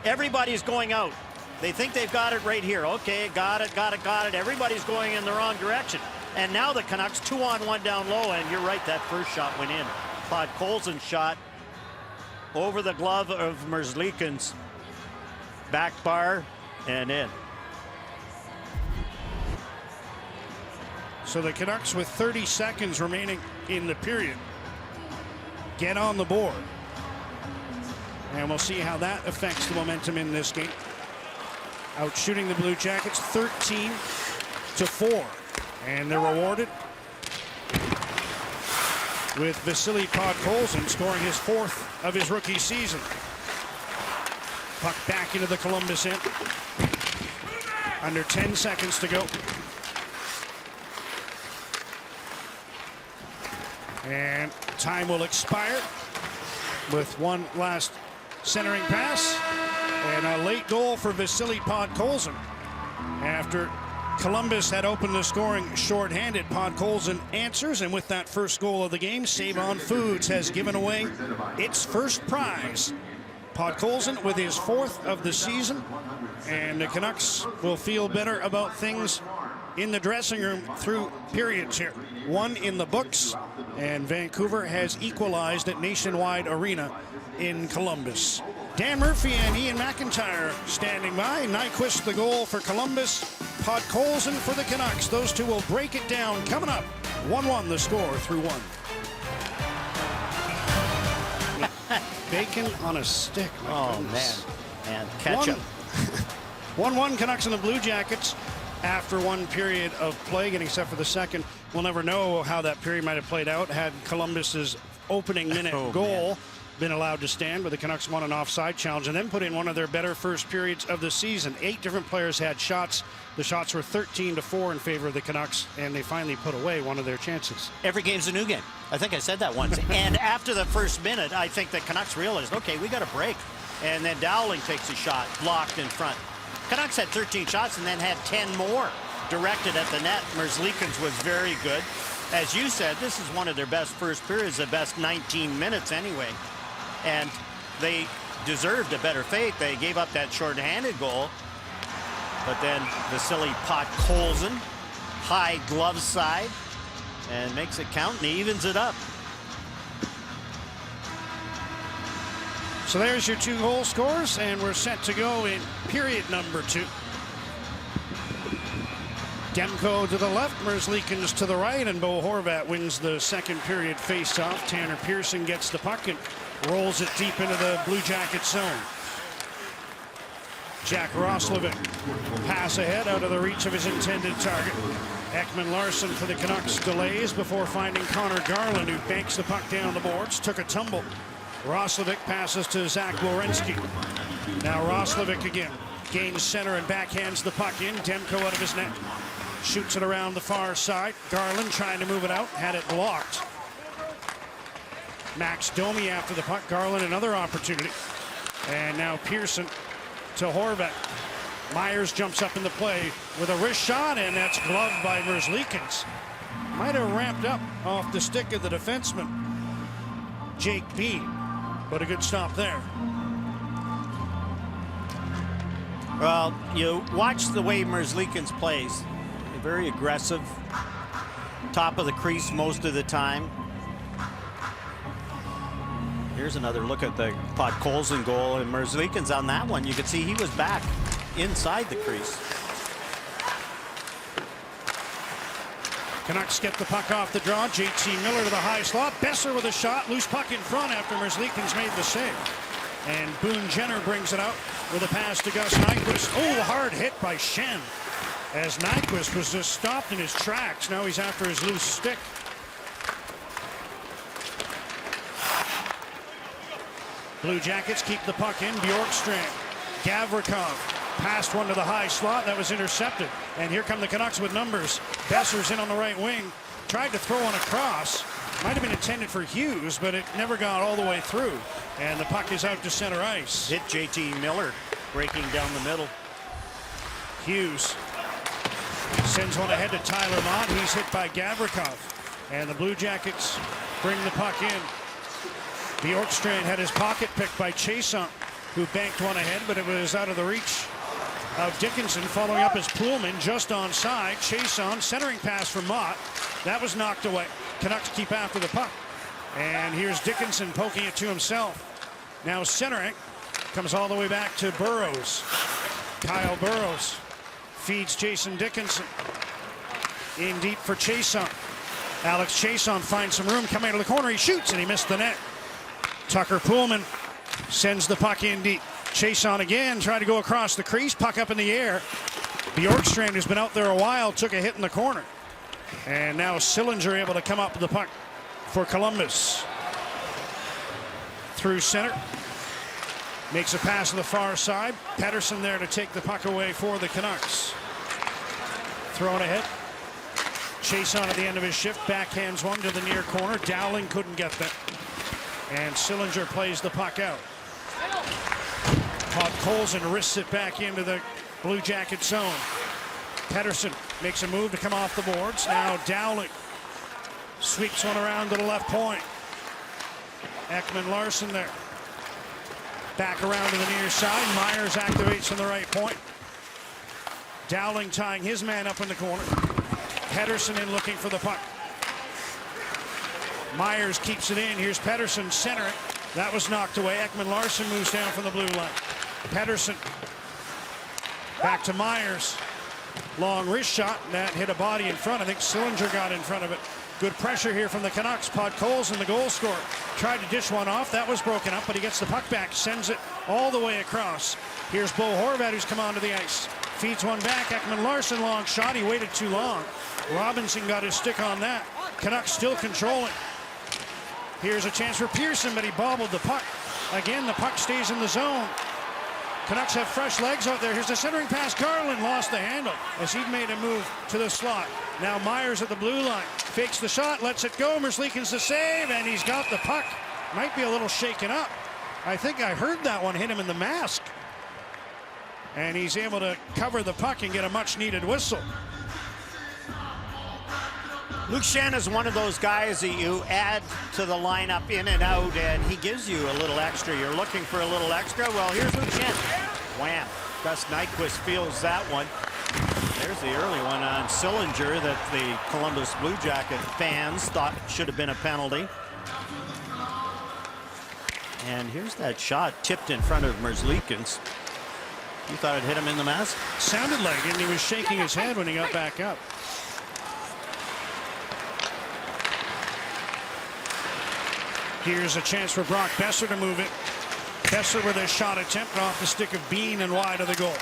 Everybody's going out. They think they've got it right here. Okay, got it. Everybody's going in the wrong direction. And now the Canucks 2-on-1 down low, and you're right, that first shot went in. Podkolzin shot over the glove of Merzlikins. Back bar and in.
So the Canucks, with 30 seconds remaining in the period, get on the board. And we'll see how that affects the momentum in this game. Out shooting the Blue Jackets 13-4. And they're rewarded with Vasily Podkolzin scoring his 4th of his rookie season. Puck back into the Columbus end. Under 10 seconds to go. And time will expire with one last centering pass and a late goal for Vasily Podkolzin. After Columbus had opened the scoring shorthanded, Podkolzin answers, and with that first goal of the game, Save On Foods has given away its first prize. Podkolzin with his 4th of the season, and the Canucks will feel better about things in the dressing room through periods here. 1 in the books, and Vancouver has equalized at Nationwide Arena in Columbus. Dan Murphy and Ian McIntyre standing by. Nyquist the goal for Columbus. Podkolzin for the Canucks. Those two will break it down. Coming up, 1-1 the score through 1. Bacon on a stick.
Oh, man. And ketchup.
1-1 Canucks and the Blue Jackets after one period of play, getting set for the second. We'll never know how that period might have played out had Columbus's opening minute goal been allowed to stand, but the Canucks won an offside challenge and then put in one of their better first periods of the season. 8 different players had shots. The shots were 13-4 in favor of the Canucks, and they finally put away one of their chances.
Every game's a new game. I think I said that once. And after the first minute, I think the Canucks realized, okay, we got a break. And then Dowling takes a shot, blocked in front. Canucks had 13 shots and then had 10 more directed at the net. Merzlikins was very good. As you said, this is one of their best first periods, the best 19 minutes anyway. And they deserved a better fate. They gave up that shorthanded goal. But then Vasily Podkolzin, high glove side, and makes it count and evens it up.
So there's your 2 goal scores, and we're set to go in period number 2. Demko to the left, Merzlikins to the right, and Bo Horvat wins the second period face-off. Tanner Pearson gets the puck and rolls it deep into the Blue Jacket zone. Jack Roslovic pass ahead out of the reach of his intended target. Ekman-Larsson for the Canucks delays before finding Connor Garland, who banks the puck down the boards. Took a tumble. Roslovic passes to Zach Werenski. Now Roslovic again. Gains center and backhands the puck in. Demko out of his net. Shoots it around the far side. Garland trying to move it out. Had it blocked. Max Domi after the puck. Garland another opportunity. And now Pearson to Horvat. Myers jumps up in the play with a wrist shot, and that's gloved by Merzlikins. Might have ramped up off the stick of the defenseman, Jake Bean, but a good stop there.
Well, you watch the way Merzlikins plays. Very aggressive. Top of the crease most of the time. Here's another look at the Podkolzin goal, and Merzlikins on that one. You can see he was back inside the crease.
Canucks get the puck off the draw. JT Miller to the high slot. Besser with a shot. Loose puck in front after Merzlikins made the save. And Boone Jenner brings it out with a pass to Gus Nyquist. Oh, hard hit by Schenn, as Nyquist was just stopped in his tracks. Now he's after his loose stick. Blue Jackets keep the puck in. Bjorkstrand, Gavrikov passed one to the high slot. That was intercepted. And here come the Canucks with numbers. Besser's in on the right wing. Tried to throw one across. Might have been intended for Hughes, but it never got all the way through. And the puck is out to center ice.
Hit JT Miller breaking down the middle.
Hughes sends one ahead to Tyler Mott. He's hit by Gavrikov. And the Blue Jackets bring the puck in. Bjorkstrand had his pocket picked by Chiasson, who banked one ahead, but it was out of the reach of Dickinson. Following up his Poolman just onside. Chiasson centering pass for Mott. That was knocked away. Canucks keep after the puck. And here's Dickinson poking it to himself. Now centering. Comes all the way back to Burrows. Kyle Burrows feeds Jason Dickinson. In deep for Chiasson. Alex Chiasson finds some room coming out of the corner. He shoots and he missed the net. Tucker Poolman sends the puck in deep. Chiasson again trying to go across the crease. Puck up in the air. Bjorkstrand, who's been out there a while, took a hit in the corner. And now Sillinger able to come up with the puck for Columbus. Through center. Makes a pass to the far side. Pettersson there to take the puck away for the Canucks. Thrown ahead. Chiasson at the end of his shift. Backhands one to the near corner. Dowling couldn't get that. And Sillinger plays the puck out. Podkolzin wrists it back into the Blue Jacket zone. Pettersson makes a move to come off the boards. Now Dowling sweeps one around to the left point. Ekman Larsson there. Back around to the near side. Myers activates from the right point. Dowling tying his man up in the corner. Pettersson in looking for the puck. Myers keeps it in. Here's Pettersson centering. That was knocked away. Ekman Larsson moves down from the blue line. Pettersson back to Myers. Long wrist shot. That hit a body in front. I think Sillinger got in front of it. Good pressure here from the Canucks. Podkolzin, the goal scorer, tried to dish one off. That was broken up, but he gets the puck back. Sends it all the way across. Here's Bo Horvat, who's come onto the ice. Feeds one back. Ekman Larsson, long shot. He waited too long. Robinson got his stick on that. Canucks still controlling. Here's a chance for Pearson, but he bobbled the puck. Again, the puck stays in the zone. Canucks have fresh legs out there. Here's the centering pass. Garland lost the handle as he made a move to the slot. Now Myers at the blue line. Fakes the shot, lets it go. Merzlikins the save, and he's got the puck. Might be a little shaken up. I think I heard that one hit him in the mask. And he's able to cover the puck and get a much-needed whistle.
Luke Schenn is one of those guys that you add to the lineup in and out, and he gives you a little extra. You're looking for a little extra. Well, here's Luke Schenn. Wham. Gus Nyquist feels that one. There's the early one on Sillinger that the Columbus Blue Jacket fans thought should have been a penalty. And here's that shot tipped in front of Merzlikins. You thought it hit him in the mask?
Sounded like it, and he was shaking his head when he got back up. Here's a chance for Brock Besser to move it. Besser with a shot attempt off the stick of Bean and wide of the goal.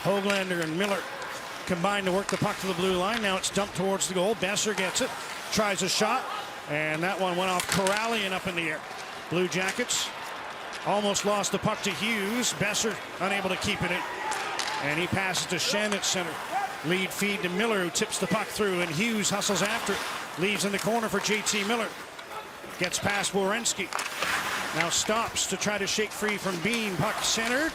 Höglander and Miller combine to work the puck to the blue line. Now it's dumped towards the goal. Besser gets it, tries a shot, and that one went off Corralian up in the air. Blue Jackets almost lost the puck to Hughes. Besser unable to keep it in. And he passes to Schenn at center. Lead feed to Miller, who tips the puck through, and Hughes hustles after it. Leaves in the corner for JT Miller. Gets past Werenski. Now stops to try to shake free from Bean. Puck centered.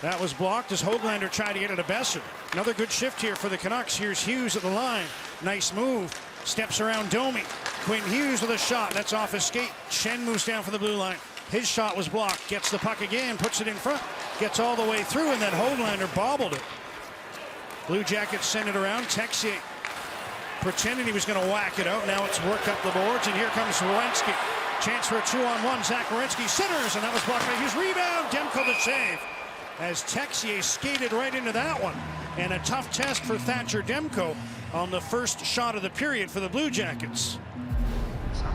That was blocked as Höglander tried to get it to Besser. Another good shift here for the Canucks. Here's Hughes at the line. Nice move. Steps around Domi. Quinn Hughes with a shot. That's off his skate. Schenn moves down for the blue line. His shot was blocked. Gets the puck again. Puts it in front. Gets all the way through, and then Höglander bobbled it. Blue Jackets send it around. Texier pretending he was going to whack it out. Now it's worked up the boards, and here comes Werenski. Chance for a 2-on-1. Zach Werenski centers, and that was blocked by Hughes. Rebound. Demko the save. As Texier skated right into that one. And a tough test for Thatcher Demko on the first shot of the period for the Blue Jackets.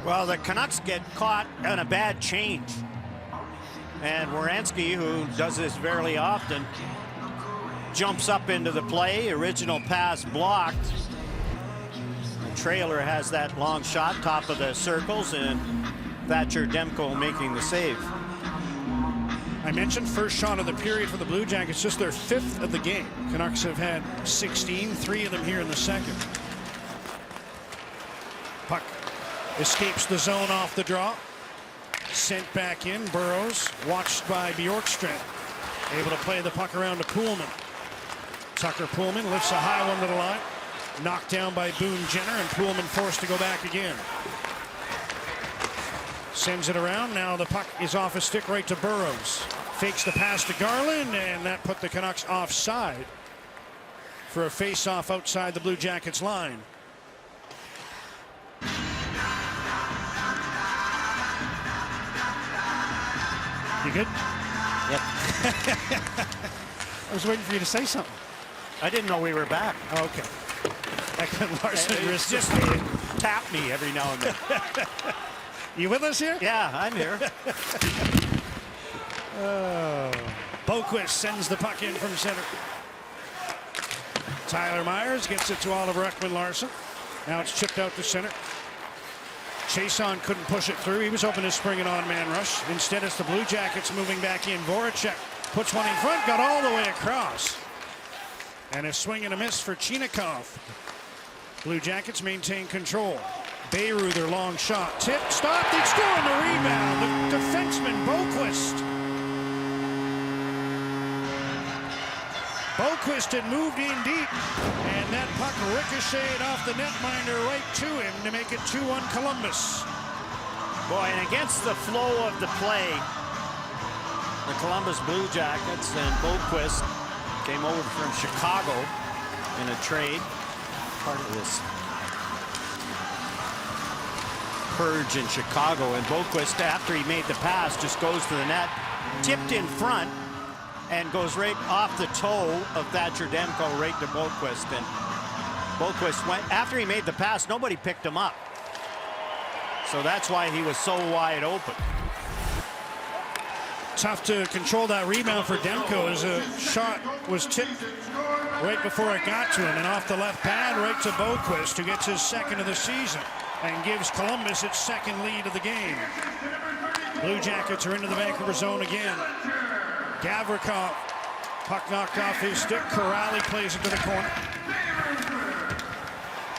Well, the Canucks get caught on a bad change. And Werenski, who does this very often, jumps up into the play. Original pass blocked. The trailer has that long shot, top of the circles, and Thatcher Demko making the save.
I mentioned first shot of the period for the Blue Jackets, just their 5th of the game. Canucks have had 16, 3 of them here in the second. Puck escapes the zone off the draw. Sent back in. Burrows watched by Bjorkstrand. Able to play the puck around to Poolman. Tucker Poolman lifts a high one to the line. Knocked down by Boone Jenner, and Poolman forced to go back again. Sends it around. Now the puck is off a stick right to Burrows. Fakes the pass to Garland, and that put the Canucks offside for a face-off outside the Blue Jackets line. You good?
Yep.
I was waiting for you to say something.
I didn't know we were back.
Okay. Ekman Larson
Just tap me every now and then.
You with us here?
Yeah, I'm here.
Boquist sends the puck in from center. Tyler Myers gets it to Oliver Ekman Larson. Now it's chipped out to center. Chason couldn't push it through. He was hoping to spring it on man rush. Instead, it's the Blue Jackets moving back in. Voracek puts one in front, got all the way across. And a swing and a miss for Chinakhov. Blue Jackets maintain control. Beirut, their long shot. Tip, stopped, it's doing the rebound. The defenseman, Boquist. Boquist had moved in deep, and that puck ricocheted off the netminder right to him to make it 2-1 Columbus.
Boy, and against the flow of the play, the Columbus Blue Jackets and Boquist came over from Chicago in a trade. Part of this purge in Chicago, and Boquist, after he made the pass, just goes to the net, tipped in front, and goes right off the toe of Thatcher Demko right to Boquist. And Boquist went, after he made the pass, nobody picked him up. So that's why he was so wide open.
Tough to control that rebound for Demko as a shot was tipped right before it got to him, and off the left pad right to Boquist, who gets his second of the season and gives Columbus its second lead of the game. Blue Jackets are into the Vancouver zone again. Gavrikov, puck knocked off his stick. Corrali plays it to the corner.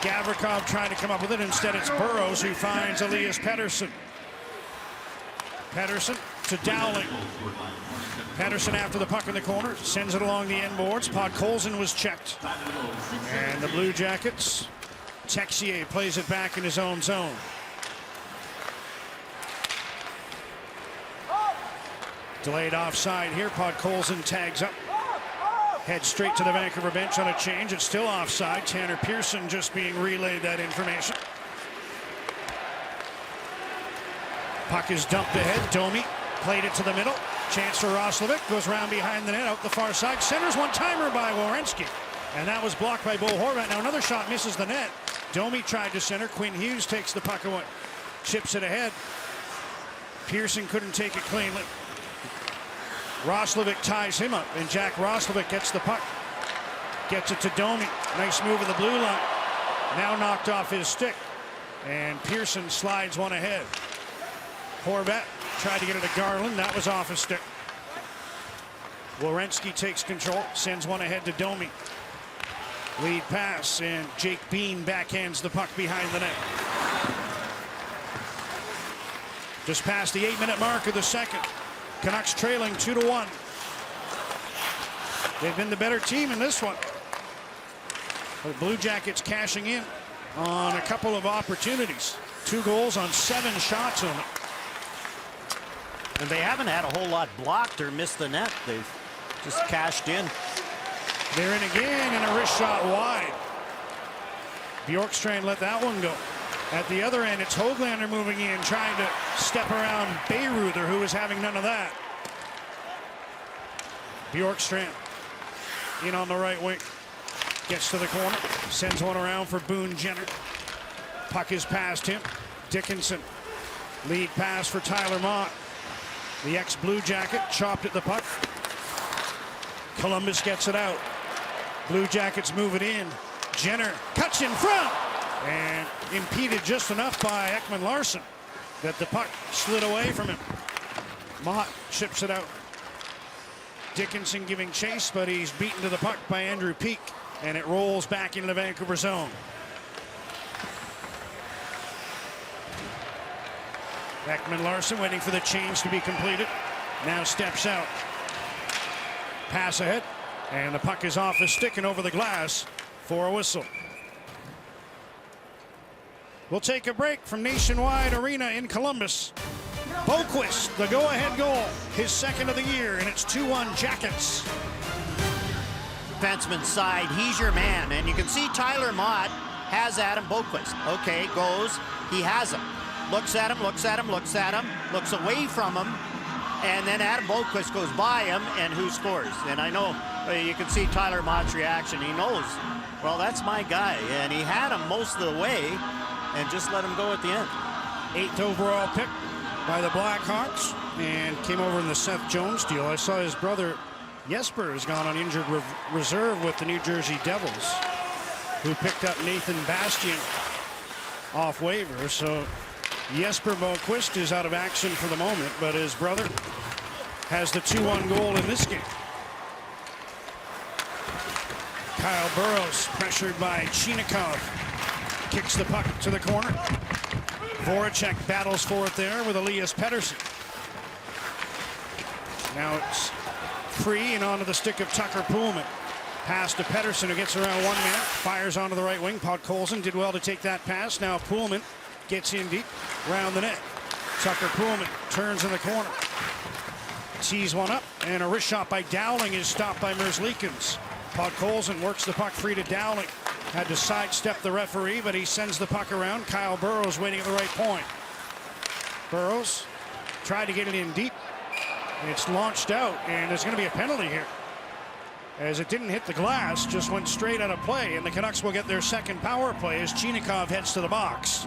Gavrikov trying to come up with it. Instead, it's Burrows who finds Elias Pettersson. Pettersson to Dowling. Pettersson after the puck in the corner, sends it along the end boards. Podkolzin was checked. And the Blue Jackets, Texier plays it back in his own zone. Delayed offside here. Podkolzin tags up. Heads straight to the Vancouver bench on a change. It's still offside. Tanner Pearson just being relayed that information. Puck is dumped ahead. Domi played it to the middle. Chance for Roslovic. Goes round behind the net, out the far side. Centers one-timer by Werenski. And that was blocked by Bo Horvat. Now another shot misses the net. Domi tried to center. Quinn Hughes takes the puck away. Chips it ahead. Pearson couldn't take it cleanly. Roslovic ties him up, and Jack Roslovic gets the puck. Gets it to Domi. Nice move of the blue line. Now knocked off his stick. And Pearson slides one ahead. Horvat tried to get it to Garland. That was off his stick. Werenski takes control. Sends one ahead to Domi. Lead pass, and Jake Bean backhands the puck behind the net. Just past the 8-minute mark of the second. Canucks trailing 2-1. They've been the better team in this one. The Blue Jackets cashing in on a couple of opportunities. 2 goals on 7 shots on it.
And they haven't had a whole lot blocked or missed the net. They've just cashed in.
They're in again, and a wrist shot wide. Bjorkstrand let that one go. At the other end, it's Höglander moving in, trying to step around Bayreuther, who is having none of that. Bjorkstrand in on the right wing. Gets to the corner, sends one around for Boone Jenner. Puck is past him. Dickinson. Lead pass for Tyler Mott. The ex-Blue Jacket chopped at the puck. Columbus gets it out. Blue Jackets move it in. Jenner cuts in front and impeded just enough by Ekman Larsson that the puck slid away from him. Mott chips it out. Dickinson giving chase, but he's beaten to the puck by Andrew Peeke, and it rolls back into the Vancouver zone. Ekman Larsson waiting for the change to be completed. Now steps out. Pass ahead, and the puck is off the stick and over the glass for a whistle. We'll take a break from Nationwide Arena in Columbus. Boquist, the go-ahead goal, his second of the year, and it's 2-1 Jackets.
Defenseman's side, he's your man, and you can see Tyler Mott has Adam Boquist. Okay, goes, he has him. Looks at him, looks at him, looks at him, looks away from him, and then Adam Boquist goes by him, and who scores? And I know you can see Tyler Mott's reaction. He knows, well, that's my guy, and he had him most of the way and just let him go at the end.
8th overall pick by the Blackhawks, and came over in the Seth Jones deal. I saw his brother Jesper has gone on injured reserve with the New Jersey Devils, who picked up Nathan Bastian off waivers. So Jesper Boquist is out of action for the moment, but his brother has the 2-1 goal in this game. Kyle Burroughs pressured by Chinakhov. Kicks the puck to the corner. Voracek battles for it there with Elias Pettersson. Now it's free and onto the stick of Tucker Poolman. Pass to Pettersson, who gets around 1 minute. Fires onto the right wing. Podkolzin did well to take that pass. Now Poolman gets in deep, round the net. Tucker Poolman turns in the corner. Tees one up, and a wrist shot by Dowling is stopped by Merzlikins. Podkolzin works the puck free to Dowling. Had to sidestep the referee, but he sends the puck around. Kyle Burroughs waiting at the right point. Burroughs tried to get it in deep. It's launched out, and there's going to be a penalty here, as it didn't hit the glass, just went straight out of play, and the Canucks will get their second power play as Chinakhov heads to the box.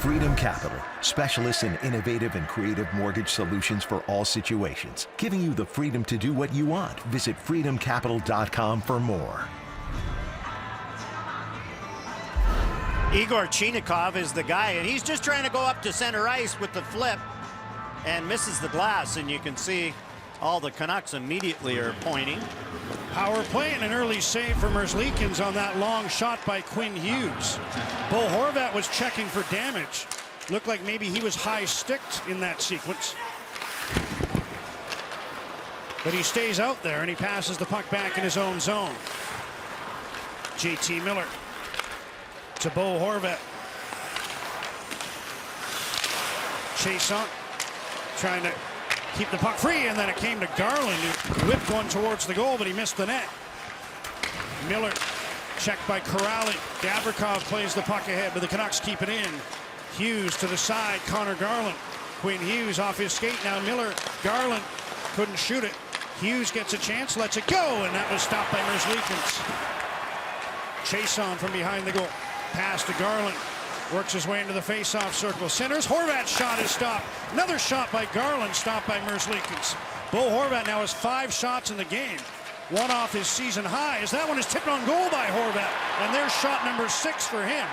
Freedom Capital, specialists in innovative and creative mortgage solutions for all situations, giving you the freedom to do what you want. Visit freedomcapital.com for more.
Igor Chinakhov is the guy, and he's just trying to go up to center ice with the flip and misses the glass, and you can see all the Canucks immediately are pointing.
Power play and an early save for Merzlikins on that long shot by Quinn Hughes. Bo Horvat was checking for damage. Looked like maybe he was high-sticked in that sequence. But he stays out there, and he passes the puck back in his own zone. JT Miller to Bo Horvat. Chase on, trying to keep the puck free, and then it came to Garland, who whipped one towards the goal, but he missed the net. Miller checked by Corrali. Gavrikov plays the puck ahead, but the Canucks keep it in. Hughes to the side, Connor Garland. Quinn Hughes off his skate, now Miller. Garland couldn't shoot it. Hughes gets a chance, lets it go, and that was stopped by Merzlikins. Chase on from behind the goal. Pass to Garland. Works his way into the face-off circle. Centers. Horvat's shot is stopped. Another shot by Garland, stopped by Merzlikins. Bo Horvat now has 5 shots in the game. One off his season high, as that one is tipped on goal by Horvat. And there's shot number 6 for him.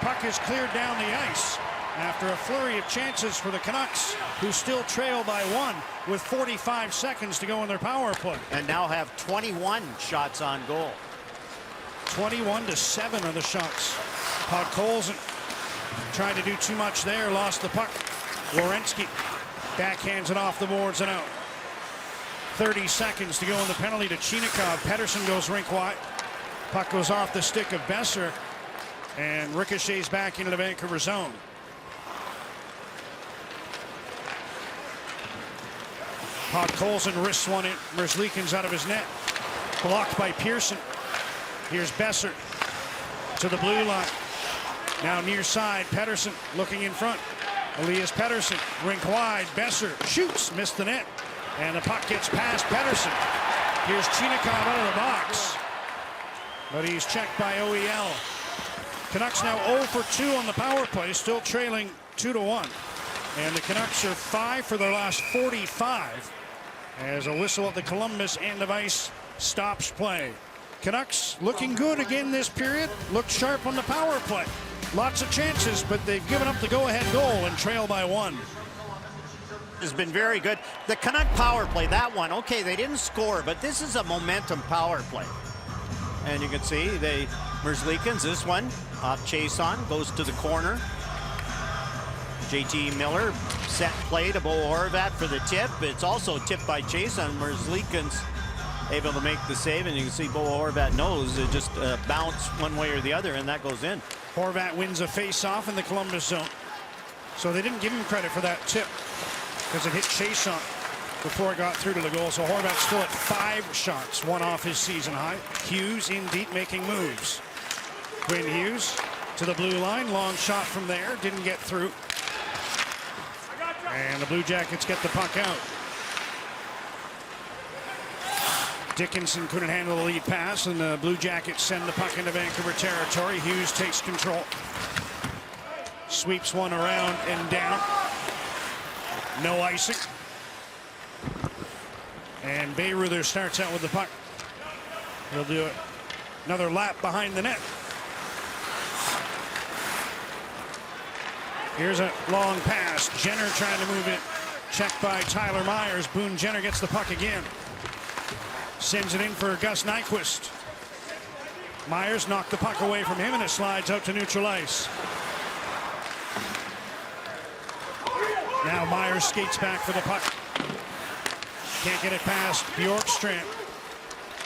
Puck is cleared down the ice after a flurry of chances for the Canucks, who still trail by 1 with 45 seconds to go in their power play.
And now have 21 shots on goal.
21-7 are the shots. Podkolzin Tried to do too much there, lost the puck. Werenski backhands it off the boards and out. 30 seconds to go in the penalty to Chinikov. Pettersson goes rink wide. Puck goes off the stick of Besser and ricochets back into the Vancouver zone. Podkolzin wrists one in. Merzlikins out of his net. Blocked by Pearson. Here's Besser to the blue line. Now near side, Pettersson looking in front. Elias Pettersson, rink wide. Besser shoots, missed the net. And the puck gets past Pettersson. Here's Chinikov out of the box. But he's checked by OEL. Canucks now 0 for 2 on the power play, still trailing 2-1. And the Canucks are 5 for their last 45 as a whistle at the Columbus end of ice stops play. Canucks looking good again this period, looked sharp on the power play. Lots of chances, but they've given up the go-ahead goal and trail by 1.
Has been very good. The Canuck power play, that one, okay, they didn't score, but this is a momentum power play. And you can see Merzlikins, this one, off Chason, goes to the corner. JT Miller set play to Bo Horvat for the tip. It's also tipped by Chason. Merzlikins able to make the save, and you can see Bo Horvat knows it just bounce one way or the other, and that goes in.
Horvat wins a face-off in the Columbus zone. So they didn't give him credit for that tip because it hit Chason before it got through to the goal. So Horvat's still at 5 shots, 1 off his season high. Hughes in deep making moves. Quinn Hughes to the blue line. Long shot from there. Didn't get through. And the Blue Jackets get the puck out. Dickinson couldn't handle the lead pass, and the Blue Jackets send the puck into Vancouver territory. Hughes takes control. Sweeps one around and down. No icing. And Bayreuther starts out with the puck. He'll do another lap behind the net. Here's a long pass. Jenner trying to move it. Checked by Tyler Myers. Boone Jenner gets the puck again. Sends it in for Gus Nyquist. Myers knocked the puck away from him, and it slides out to neutral ice. Now Myers skates back for the puck. Can't get it past Bjorkstrand.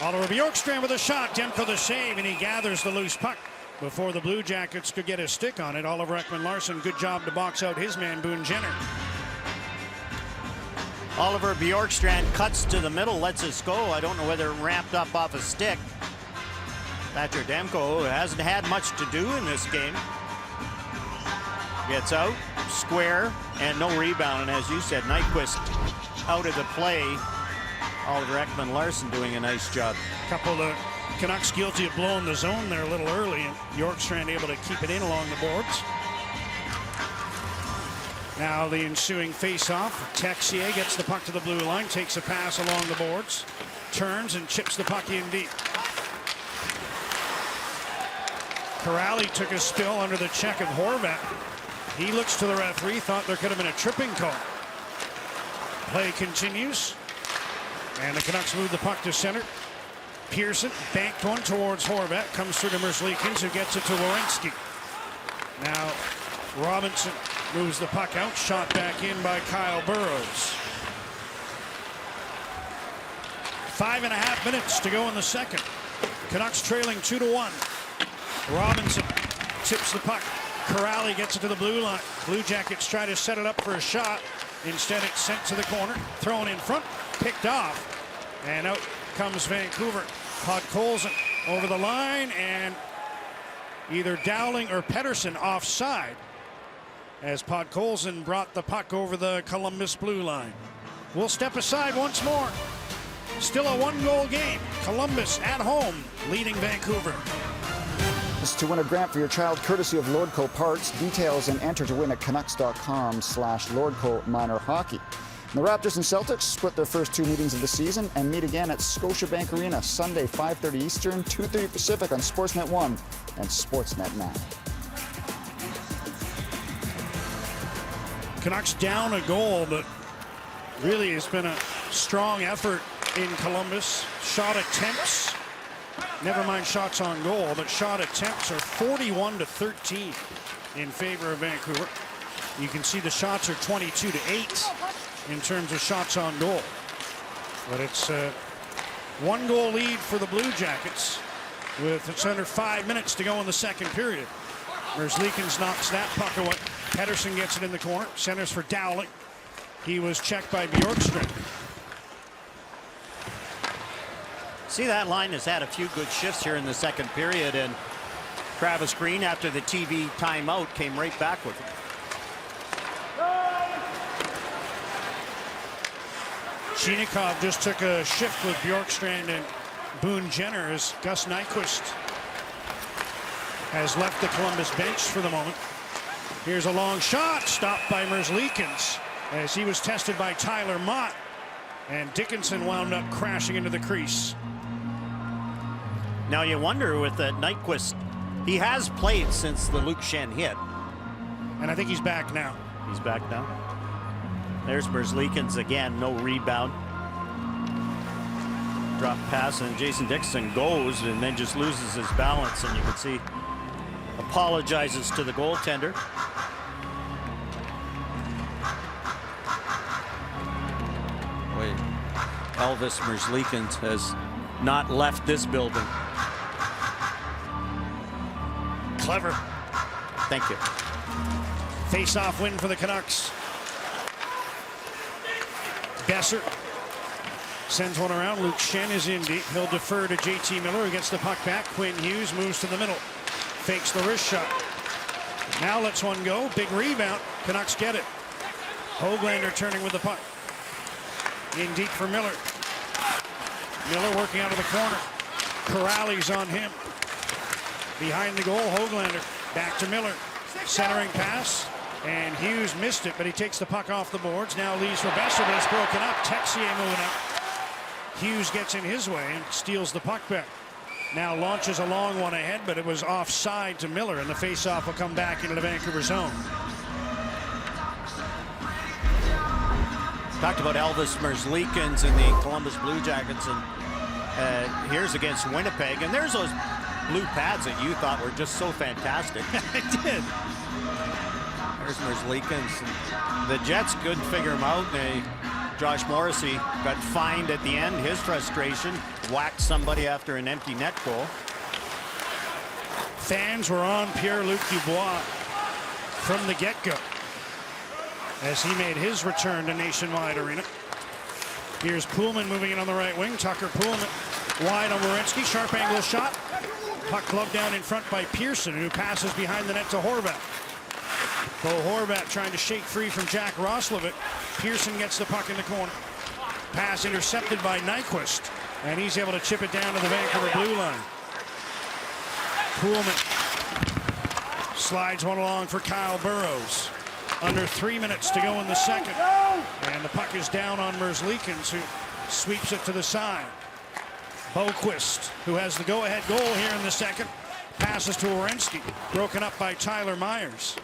Oliver Bjorkstrand with a shot. Demko the save, and he gathers the loose puck. Before the Blue Jackets could get a stick on it, Oliver Ekman-Larsson, good job to box out his man, Boone Jenner.
Oliver Bjorkstrand cuts to the middle, lets us go. I don't know whether it ramped up off a stick. Thatcher Demko hasn't had much to do in this game. Gets out, square, and no rebound. And as you said, Nyquist out of the play. Oliver Ekman-Larsson doing a nice job.
Couple of Canucks guilty of blowing the zone there a little early, and Bjorkstrand able to keep it in along the boards. Now the ensuing face-off. Texier gets the puck to the blue line, takes a pass along the boards, turns and chips the puck in deep. Corrali took a spill under the check of Horvat. He looks to the referee, thought there could have been a tripping call. Play continues, and the Canucks move the puck to center. Pearson banked one towards Horvat, comes through to Merzlikins, who gets it to Werenski. Now Robinson moves the puck out, shot back in by Kyle Burrows. 5.5 minutes to go in the second. Canucks trailing 2-1. Robinson tips the puck. Corrali gets it to the blue line. Blue Jackets try to set it up for a shot. Instead, it's sent to the corner, thrown in front, picked off, and out comes Vancouver. Podkolzin over the line, and either Dowling or Pettersson offside as Podkolzin brought the puck over the Columbus blue line. We'll step aside once more. Still a 1-goal game. Columbus at home leading Vancouver.
This is to win a grant for your child courtesy of Lordco Parts. Details and enter to win at Canucks.com/Lordco Minor Hockey. And the Raptors and Celtics split their first 2 meetings of the season and meet again at Scotiabank Arena Sunday, 5:30 Eastern, 2:30 Pacific on Sportsnet 1 and Sportsnet 9.
Canucks down a goal, but really it's been a strong effort in Columbus. Shot attempts, never mind shots on goal, but shot attempts are 41-13 in favor of Vancouver. You can see the shots are 22-8 in terms of shots on goal. But it's a 1-goal lead for the Blue Jackets with just under 5 minutes to go in the second period. Merzlikins knocks that puck away. Pettersson gets it in the corner. Centers for Dowling. He was checked by Bjorkstrand.
See, that line has had a few good shifts here in the second period, and Travis Green, after the TV timeout, came right back with it.
Chinikov just took a shift with Bjorkstrand and Boone Jenner as Gus Nyquist has left the Columbus bench for the moment. Here's a long shot, stopped by Merzlikins as he was tested by Tyler Mott, and Dickinson wound up crashing into the crease.
Now you wonder with Nyquist, he has played since the Luke Schenn hit.
And I think he's back now.
He's back now. There's Merzlikins again, no rebound. Drop pass, and Jason Dickinson goes and then just loses his balance, and you can see apologizes to the goaltender. Wait, Elvis Merzlikins has not left this building.
Clever.
Thank you.
Face-off win for the Canucks. Besser sends one around. Luke Schenn is in deep. He'll defer to JT Miller, who gets the puck back. Quinn Hughes moves to the middle. Fakes the wrist shot. Now lets one go. Big rebound. Canucks get it. Höglander turning with the puck. In deep for Miller. Miller working out of the corner. Corrales on him. Behind the goal, Höglander. Back to Miller. Centering pass. And Hughes missed it, but he takes the puck off the boards. Now leaves for Besser, but it's broken up. Texier moving up. Hughes gets in his way and steals the puck back. Now launches a long one ahead, but it was offside to Miller, and the faceoff will come back into the Vancouver zone.
Talked about Elvis Merzlikins and the Columbus Blue Jackets, and here's against Winnipeg, and there's those blue pads that you thought were just so fantastic.
I did.
There's Merzlikins. The Jets couldn't figure him out. Josh Morrissey got fined at the end. His frustration, whacked somebody after an empty net goal.
Fans were on Pierre-Luc Dubois from the get-go as he made his return to Nationwide Arena. Here's Poolman moving in on the right wing. Tucker Poolman wide on Werenski. Sharp angle shot. Puck gloved down in front by Pearson, who passes behind the net to Horvat. Bo Horvat trying to shake free from Jack Roslovic. Pearson gets the puck in the corner. Pass intercepted by Nyquist, and he's able to chip it down to the Vancouver blue line. Poolman slides one along for Kyle Burrows. Under 3 minutes to go in the second. And the puck is down on Merzlikins, who sweeps it to the side. Boquist, who has the go-ahead goal here in the second, passes to Werenski, broken up by Tyler Myers.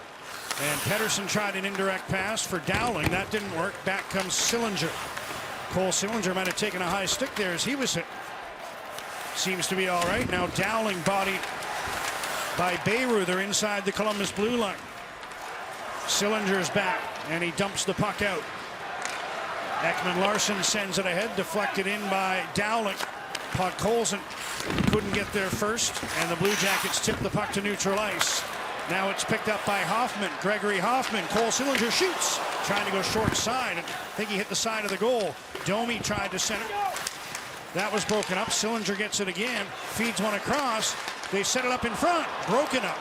And Pettersson tried an indirect pass for Dowling. That didn't work. Back comes Sillinger. Cole Sillinger might have taken a high stick there as he was hit. Seems to be all right. Now Dowling bodied by Bayreuther inside the Columbus blue line. Sillinger's back, and he dumps the puck out. Ekman Larsson sends it ahead, deflected in by Dowling. Podkolzin couldn't get there first, and the Blue Jackets tip the puck to neutral ice. Now it's picked up by Hoffman. Gregory Hoffman. Cole Sillinger shoots. Trying to go short side. I think he hit the side of the goal. Domi tried to center. That was broken up. Sillinger gets it again. Feeds one across. They set it up in front. Broken up.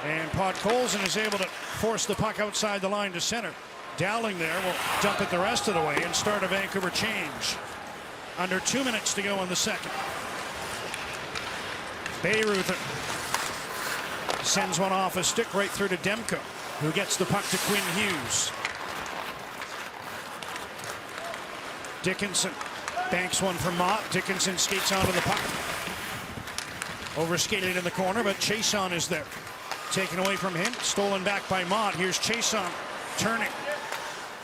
And Podkolzin is able to force the puck outside the line to center. Dowling there will dump it the rest of the way and start a Vancouver change. Under 2 minutes to go in the second. Bayreuther sends one off a stick right through to Demko, who gets the puck to Quinn Hughes. Dickinson banks one for Mott. Dickinson skates onto the puck. Overskated in the corner, but Chason is there. Taken away from him. Stolen back by Mott. Here's Chason turning.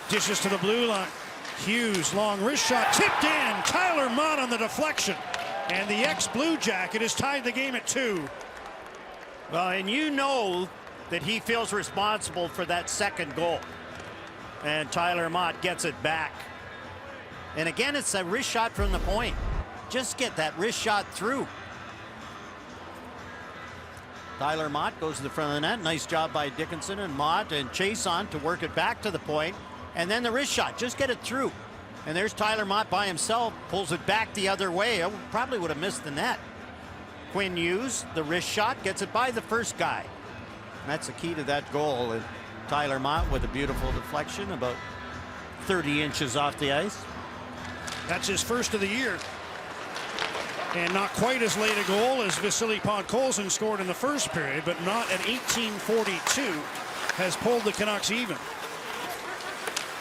Dishes to the blue line. Hughes, long wrist shot, tipped in. Tyler Mott on the deflection. And the ex-Blue Jacket has tied the game at 2.
Well, and you know that he feels responsible for that second goal. And Tyler Mott gets it back. And again, it's a wrist shot from the point. Just get that wrist shot through. Tyler Mott goes to the front of the net. Nice job by Dickinson and Mott and Chason to work it back to the point. And then the wrist shot, just get it through. And there's Tyler Mott by himself, pulls it back the other way. It probably would have missed the net. Quinn Hughes, the wrist shot, gets it by the first guy. And that's the key to that goal. And Tyler Mott with a beautiful deflection, about 30 inches off the ice.
That's his first of the year. And not quite as late a goal as Vasily Podkolzin scored in the first period, but not at 18:42 has pulled the Canucks even,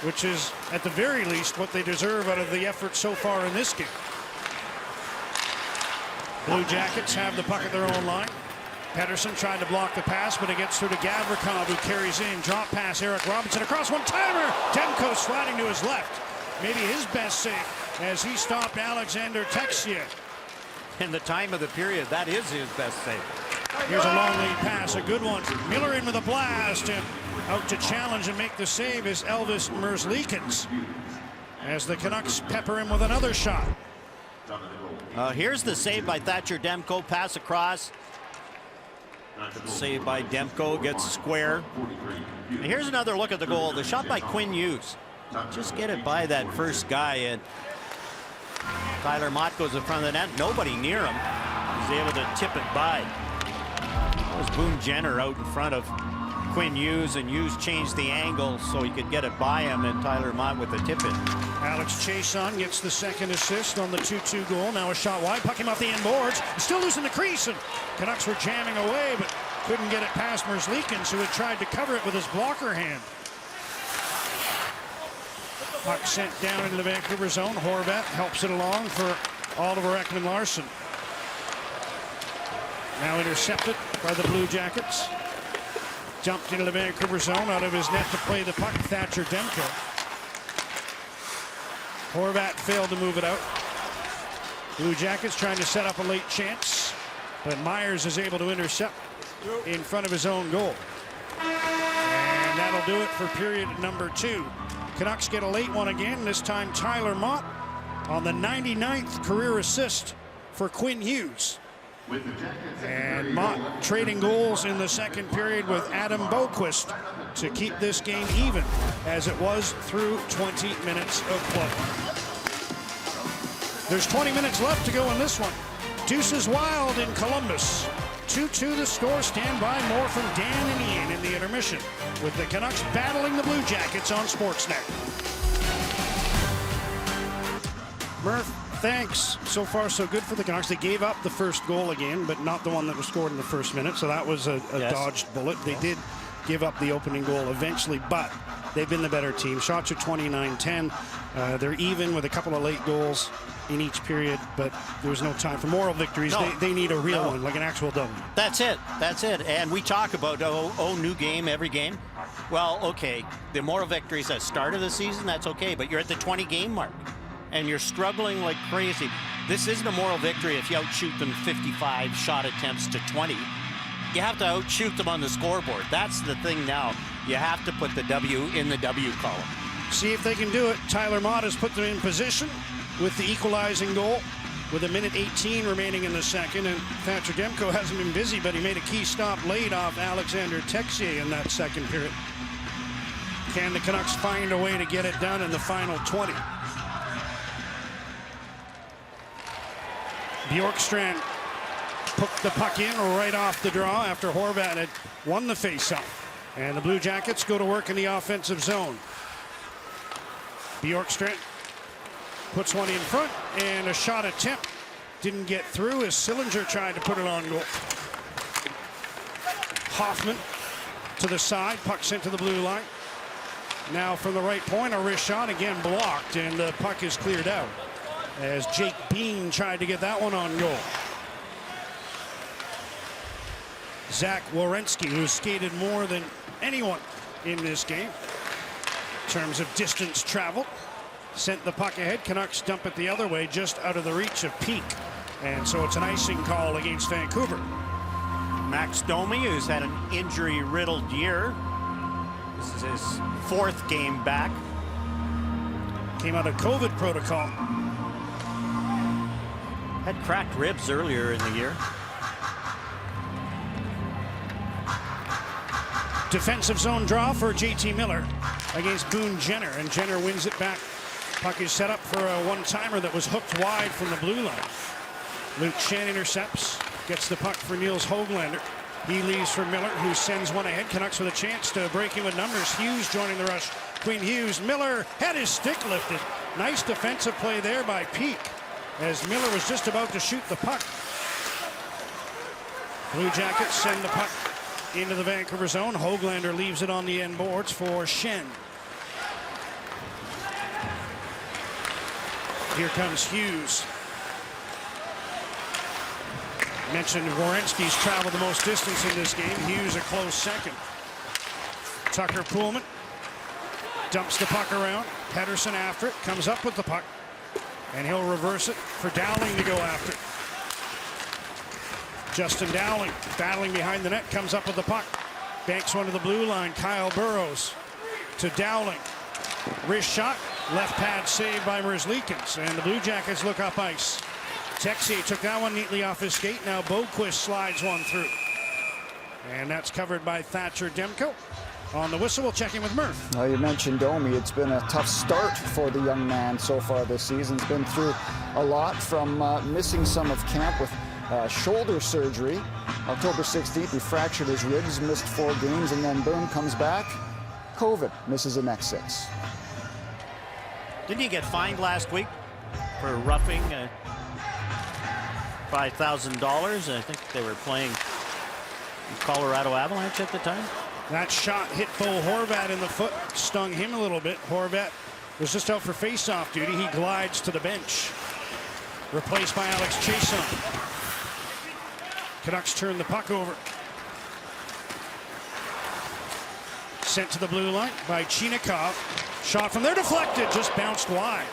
which is at the very least what they deserve out of the effort so far in this game. Blue Jackets have the puck at their own line. Pettersson tried to block the pass, but it gets through to Gavrikov, who carries in. Drop pass, Eric Robinson across one-timer. Demko sliding to his left. Maybe his best save as he stopped Alexander Texier.
In the time of the period, that is his best save.
Here's a long lead pass, a good one. Miller in with a blast, and out to challenge and make the save is Elvis Merzlikins as the Canucks pepper him with another shot.
Here's the save by Thatcher Demko, pass across. Save by Demko, gets square. And here's another look at the goal. The shot by Quinn Hughes. Just get it by that first guy, and Tyler Mott goes in front of the net. Nobody near him. He's able to tip it by. That was Boone Jenner out in front of Quinn Hughes, and Hughes changed the angle so he could get it by him, and Tyler Mott with the tip in.
Alex Chason gets the second assist on the 2-2 goal. Now a shot wide, puck him off the end boards. Still losing the crease, and Canucks were jamming away, but couldn't get it past Merzlikins, who had tried to cover it with his blocker hand. Puck sent down into the Vancouver zone. Horvat helps it along for Oliver Ekman-Larsson. Now intercepted by the Blue Jackets. Jumped into the Vancouver zone, out of his net to play the puck, Thatcher Demko. Horvat failed to move it out. Blue Jackets trying to set up a late chance, but Myers is able to intercept in front of his own goal. And that'll do it for period number 2. Canucks get a late one again, this time Tyler Mott on the 99th career assist for Quinn Hughes. And Mott trading goals in the second period with Adam Boquist to keep this game even, as it was through 20 minutes of play. There's 20 minutes left to go in this one. Deuces Wild in Columbus. 2-2 the score. Stand by. More from Dan and Ian in the intermission, with the Canucks battling the Blue Jackets on Sportsnet. Murph, thanks. So far, so good for the Canucks. They gave up the first goal again, but not the one that was scored in the first minute, so that was a dodged bullet. They did give up the opening goal eventually, but they've been the better team. Shots are 29-10. They're even with a couple of late goals in each period, but there's no time for moral victories.
No.
They need a real one, like an actual W.
That's it. That's it. And we talk about, new game every game. Well, okay, the moral victories at the start of the season, that's okay, but you're at the 20-game mark, and you're struggling like crazy. This isn't a moral victory if you outshoot them 55 shot attempts to 20. You have to outshoot them on the scoreboard. That's the thing now. You have to put the W in the W column.
See if they can do it. Tyler Mott has put them in position with the equalizing goal with 1:18 remaining in the second, and Thatcher Demko hasn't been busy, but he made a key stop late off Alexander Texier in that second period. Can the Canucks find a way to get it done in the final 20? Bjorkstrand put the puck in right off the draw after Horvat had won the faceoff. And the Blue Jackets go to work in the offensive zone. Bjorkstrand puts one in front, and a shot attempt didn't get through as Sillinger tried to put it on goal. Hoffman to the side, puck sent to the blue line. Now from the right point, a wrist shot, again blocked, and the puck is cleared out as Jake Bean tried to get that one on goal. Zach Werenski, who skated more than anyone in this game in terms of distance traveled, sent the puck ahead. Canucks dump it the other way, just out of the reach of Peak. And so it's an icing call against Vancouver.
Max Domi, who's had an injury-riddled year. This is his 4th game back.
Came out of COVID protocol.
Had cracked ribs earlier in the year.
Defensive zone draw for JT Miller against Boone Jenner, and Jenner wins it back. Puck is set up for a one-timer that was hooked wide from the blue line. Luke Schenn intercepts, gets the puck for Niels Höglander. He leaves for Miller, who sends one ahead. Canucks with a chance to break in with numbers. Hughes joining the rush. Quinn Hughes. Miller had his stick lifted. Nice defensive play there by Peak, as Miller was just about to shoot the puck. Blue Jackets send the puck into the Vancouver zone. Höglander leaves it on the end boards for Schenn. Here comes Hughes. Mentioned Werenski's traveled the most distance in this game. Hughes a close second. Tucker Poolman dumps the puck around. Pettersson after it, comes up with the puck, and he'll reverse it for Dowling to go after it. Justin Dowling battling behind the net, comes up with the puck, banks one to the blue line. Kyle Burrows to Dowling. Wrist shot, left pad saved by Merzlikins, and the Blue Jackets look up ice. Texier took that one neatly off his skate. Now Boquist slides one through, and that's covered by Thatcher Demko. On the whistle, we'll check in with Murph.
Well, you mentioned Domi. It's been a tough start for the young man so far this season. He's been through a lot, from missing some of camp with shoulder surgery. October 16th, he fractured his ribs, missed 4 games, and then boom, comes back. COVID, misses the next 6.
Didn't he get fined last week for roughing $5,000? I think they were playing Colorado Avalanche at the time.
That shot hit Bo Horvat in the foot, stung him a little bit. Horvat was just out for face-off duty. He glides to the bench, replaced by Alex Chiasson. Canucks turn the puck over. Sent to the blue line by Chinakhov. Shot from there deflected, just bounced wide,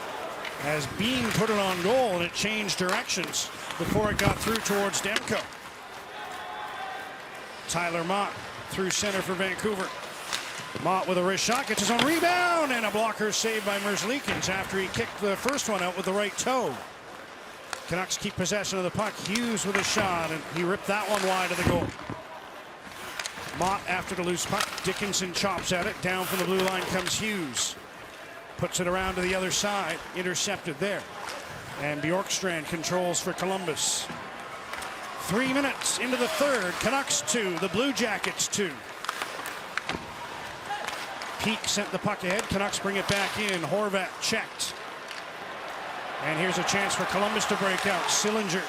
as Bean put it on goal, and it changed directions before it got through towards Demko. Tyler Mott through center for Vancouver. Mott with a wrist shot, gets his own rebound, and a blocker saved by Merzlikins after he kicked the first one out with the right toe. Canucks keep possession of the puck. Hughes with a shot, and he ripped that one wide of the goal. Mott after the loose puck. Dickinson chops at it. Down from the blue line comes Hughes. Puts it around to the other side. Intercepted there. And Bjorkstrand controls for Columbus. 3 minutes into the third. Canucks 2, the Blue Jackets 2. Peak sent the puck ahead. Canucks bring it back in. Horvat checked. And here's a chance for Columbus to break out. Sillinger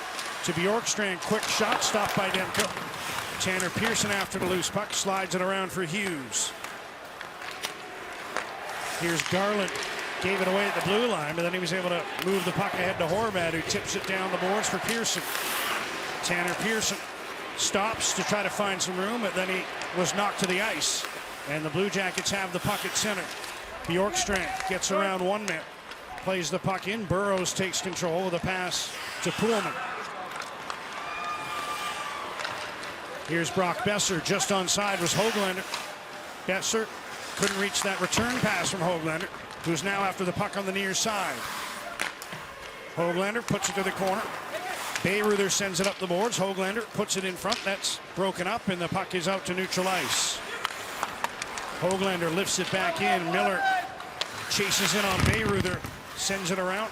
to Bjorkstrand. Quick shot, stopped by Demko. Tanner Pearson after the loose puck, slides it around for Hughes. Here's Garland. Gave it away at the blue line, but then he was able to move the puck ahead to Horvat, who tips it down the boards for Pearson. Tanner Pearson stops to try to find some room, but then he was knocked to the ice. And the Blue Jackets have the puck at center. Bjorkstrand gets around one man, plays the puck in. Burrows takes control with a pass to Poolman. Here's Brock Besser. Just onside was Höglander. Besser couldn't reach that return pass from Höglander, who's now after the puck on the near side. Höglander puts it to the corner. Bayreuther sends it up the boards. Höglander puts it in front. That's broken up, and the puck is out to neutral ice. Höglander lifts it back in. Miller chases in on Bayreuther, sends it around.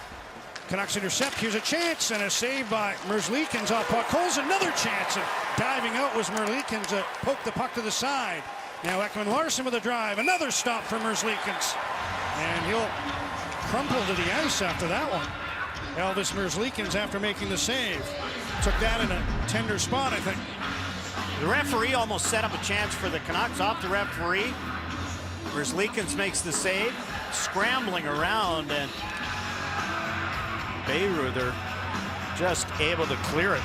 Canucks intercept. Here's a chance, and a save by Merzlikins off puck. Holds another chance, and diving out was Merzlikins to poke the puck to the side. Now Ekman Larsson with a drive. Another stop for Merzlikins, and he'll crumple to the ice after that one. Elvis Merzlikins, after making the save, took that in a tender spot, I think.
The referee almost set up a chance for the Canucks. Off the referee. Merzlikins makes the save, scrambling around, and Bayreuther just able to clear it.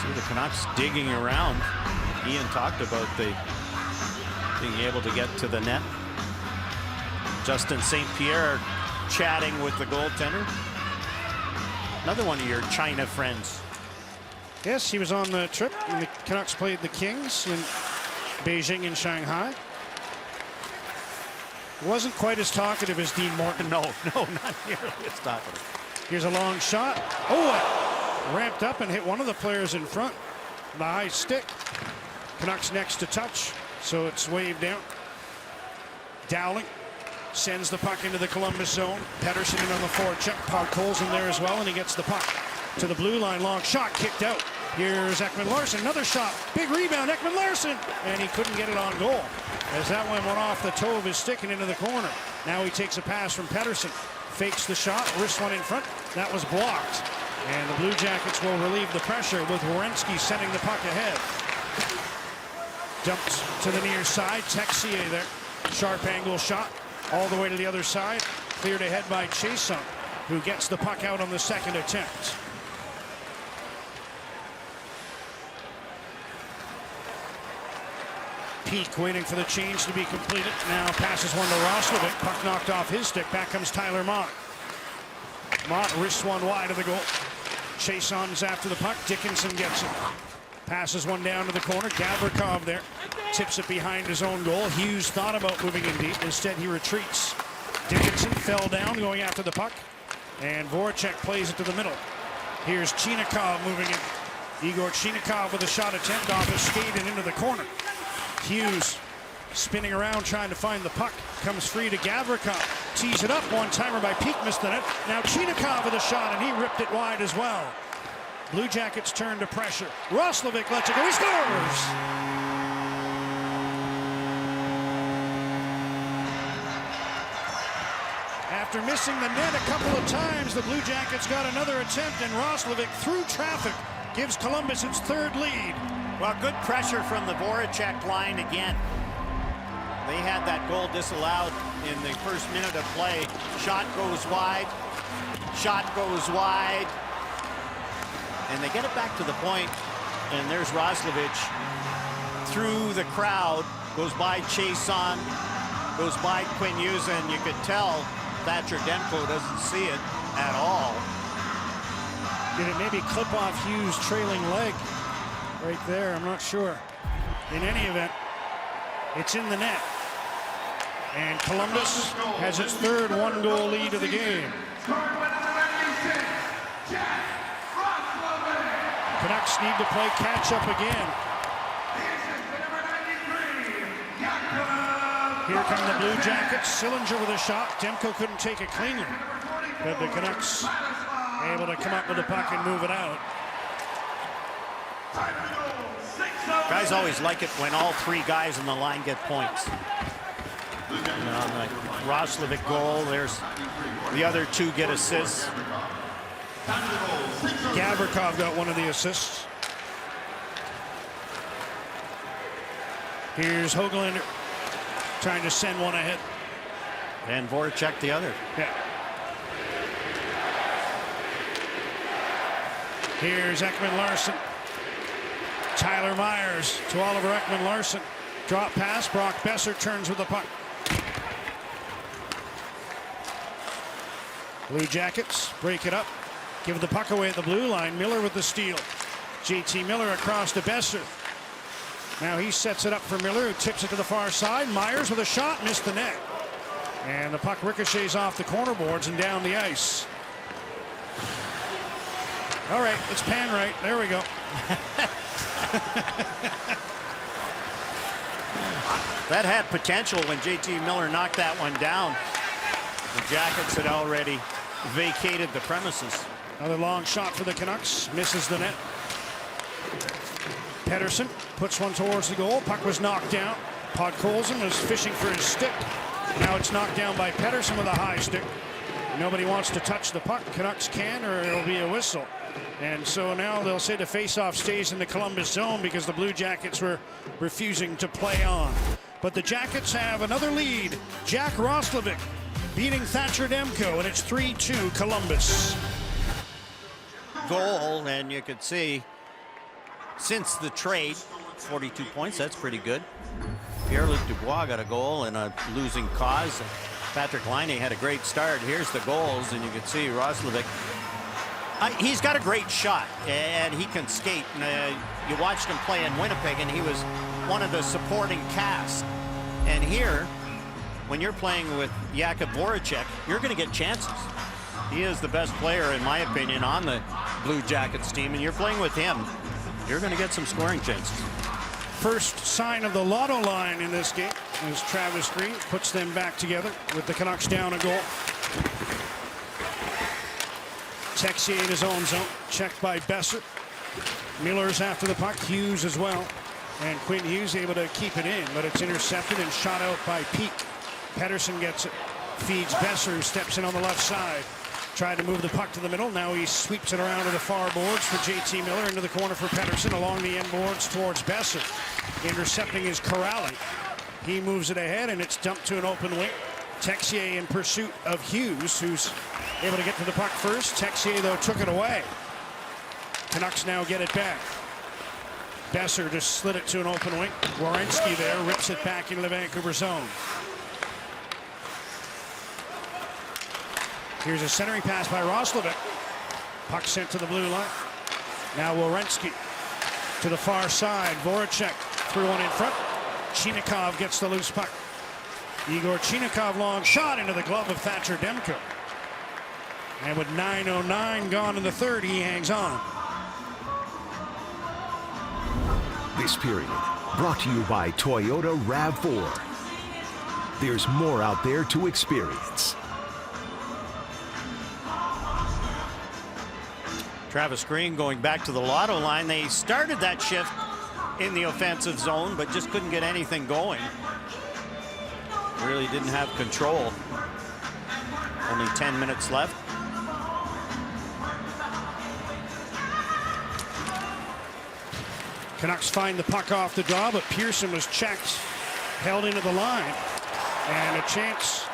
See the Canucks digging around. Ian talked about being able to get to the net. Justin St. Pierre chatting with the goaltender. Another one of your China friends.
Yes, he was on the trip when the Canucks played the Kings in Beijing and Shanghai. Wasn't quite as talkative as Dean Morton.
No, not nearly as talkative.
Here's a long shot. Oh, ramped up and hit one of the players in front. The high stick. Canucks next to touch, so it's waved down. Dowling sends the puck into the Columbus zone. Pettersson in on the forecheck. Podkolzin in there as well, and he gets the puck to the blue line. Long shot kicked out. Here's Ekman-Larsson. Another shot. Big rebound. Ekman-Larsson. And he couldn't get it on goal as that one went off the toe of his stick and into the corner. Now he takes a pass from Pettersson. Fakes the shot. Wrist one in front. That was blocked. And the Blue Jackets will relieve the pressure with Werenski sending the puck ahead. Dumped to the near side. Texier there. Sharp angle shot. All the way to the other side. Cleared ahead by Chason, who gets the puck out on the second attempt. Peak waiting for the change to be completed. Now passes one to Roslovic. Puck knocked off his stick. Back comes Tyler Mott. Mott wrists one wide of the goal. Chason's after the puck. Dickinson gets it. Passes one down to the corner. Gavrikov there. Tips it behind his own goal. Hughes thought about moving in deep. Instead, he retreats. Dickinson fell down going after the puck. And Voracek plays it to the middle. Here's Chinakhov moving in. Igor Chinakhov with a shot attempt off his skate and into the corner. Hughes spinning around trying to find the puck. Comes free to Gavrikov. Tees it up. One-timer by Peak, missed the net. Now Chinakhov with a shot, and he ripped it wide as well. Blue Jackets turn to pressure. Roslovic lets it go. He scores! After missing the net a couple of times, the Blue Jackets got another attempt, and Roslovic through traffic gives Columbus its third lead.
Well, good pressure from the Voracek line again. They had that goal disallowed in the first minute of play. Shot goes wide. Shot goes wide. And they get it back to the point, and there's Roslovic through the crowd, goes by Chason, goes by Quinn Hughes, and you could tell Thatcher Demko doesn't see it at all.
Did it maybe clip off Hughes' trailing leg right there? I'm not sure. In any event, it's in the net. And Columbus has its third one-goal lead of the game. Canucks need to play catch-up again. Here come the Blue Jackets. Sillinger with a shot. Demko couldn't take it cleanly. But the Canucks able to come up with the puck and move it out.
Guys always like it when all three guys on the line get points. And on the Roslovic goal, there's the other two get assists.
Gavrikov got one of the assists. Here's Höglander trying to send one ahead.
And Voracek the other.
Yeah. Here's Ekman-Larsson. Tyler Myers to Oliver Ekman-Larsson. Drop pass. Brock Besser turns with the puck. Blue Jackets break it up. Give the puck away at the blue line. Miller with the steal. JT Miller across to Besser. Now he sets it up for Miller, who tips it to the far side. Myers with a shot, missed the net. And the puck ricochets off the corner boards and down the ice. All right, it's pan right. There we go.
That had potential when JT Miller knocked that one down. The Jackets had already vacated the premises.
Another long shot for the Canucks. Misses the net. Pettersson puts one towards the goal. Puck was knocked down. Podkolzin was fishing for his stick. Now it's knocked down by Pettersson with a high stick. Nobody wants to touch the puck. Canucks can, or it'll be a whistle. And so now they'll say the faceoff stays in the Columbus zone because the Blue Jackets were refusing to play on. But the Jackets have another lead. Jack Roslovic beating Thatcher Demko, and it's 3-2 Columbus.
Goal, and you could see since the trade, 42 points, that's pretty good. Pierre-Luc Dubois got a goal in a losing cause. Patrick Laine had a great start. Here's the goals, and you can see Roslovic He's got a great shot, and he can skate. And, you watched him play in Winnipeg, and he was one of the supporting cast. And here, when you're playing with Jakub Voracek, you're going to get chances. He is the best player, in my opinion, on the Blue Jackets team, and you're playing with him, you're going to get some scoring chances.
First sign of the lotto line in this game as Travis Green puts them back together with the Canucks down a goal. Texier in his own zone, checked by Besser. Miller's after the puck, Hughes as well. And Quinn Hughes able to keep it in, but it's intercepted and shot out by Peak. Pedersen gets it, feeds Besser, who steps in on the left side. Tried to move the puck to the middle. Now he sweeps it around to the far boards for JT Miller, into the corner for Pedersen, along the end boards towards Besser. Intercepting is Corrali. He moves it ahead, and it's dumped to an open wing. Texier in pursuit of Hughes, who's able to get to the puck first. Texier, though, took it away. Canucks now get it back. Besser just slid it to an open wing. Werenski there rips it back into the Vancouver zone. Here's a centering pass by Roslovic. Puck sent to the blue line. Now Werenski to the far side. Voracek threw one in front. Chinikov gets the loose puck. Igor Chinikov, long shot into the glove of Thatcher Demko. And with 9:09 gone in the third, he hangs on.
This period brought to you by Toyota RAV4. There's more out there to experience.
Travis Green going back to the lotto line. They started that shift in the offensive zone, but just couldn't get anything going. Really didn't have control. Only 10 minutes left.
Canucks find the puck off the draw, but Pearson was checked, held into the line, and a chance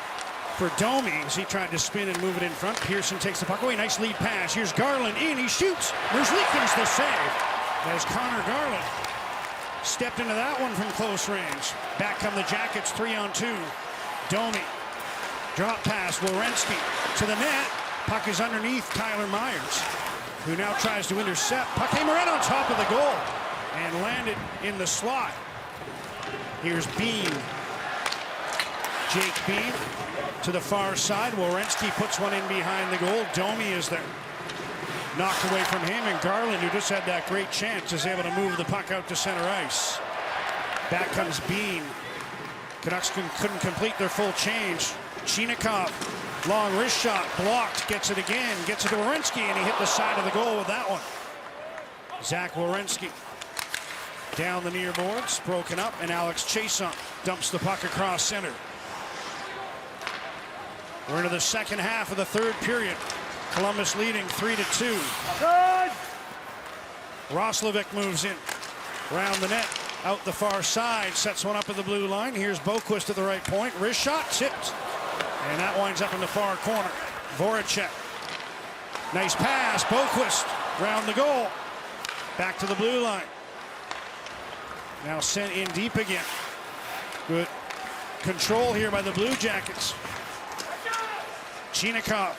for Domi as he tried to spin and move it in front. Pearson takes the puck away. Nice lead pass. Here's Garland in. He shoots. Merzlikins the save as Connor Garland stepped into that one from close range. Back come the Jackets, 3-on-2. Domi. Drop pass. Werenski to the net. Puck is underneath Tyler Myers, who now tries to intercept. Puck came right on top of the goal and landed in the slot. Here's Bean. Jake Bean to the far side. Werenski puts one in behind the goal. Domi is there. Knocked away from him, and Garland, who just had that great chance, is able to move the puck out to center ice. Back comes Bean. Canucks couldn't complete their full change. Chinikov, long wrist shot, blocked, gets it again, gets it to Werenski, and he hit the side of the goal with that one. Zach Werenski down the near boards, broken up, and Alex Chason dumps the puck across center. We're into the second half of the third period. Columbus leading 3-2.
Good.
Roslovic moves in. Round the net. Out the far side. Sets one up at the blue line. Here's Boquist at the right point. Wrist shot. Tipped. And that winds up in the far corner. Voracek. Nice pass. Boquist. Round the goal. Back to the blue line. Now sent in deep again. Good control here by the Blue Jackets. Chinikov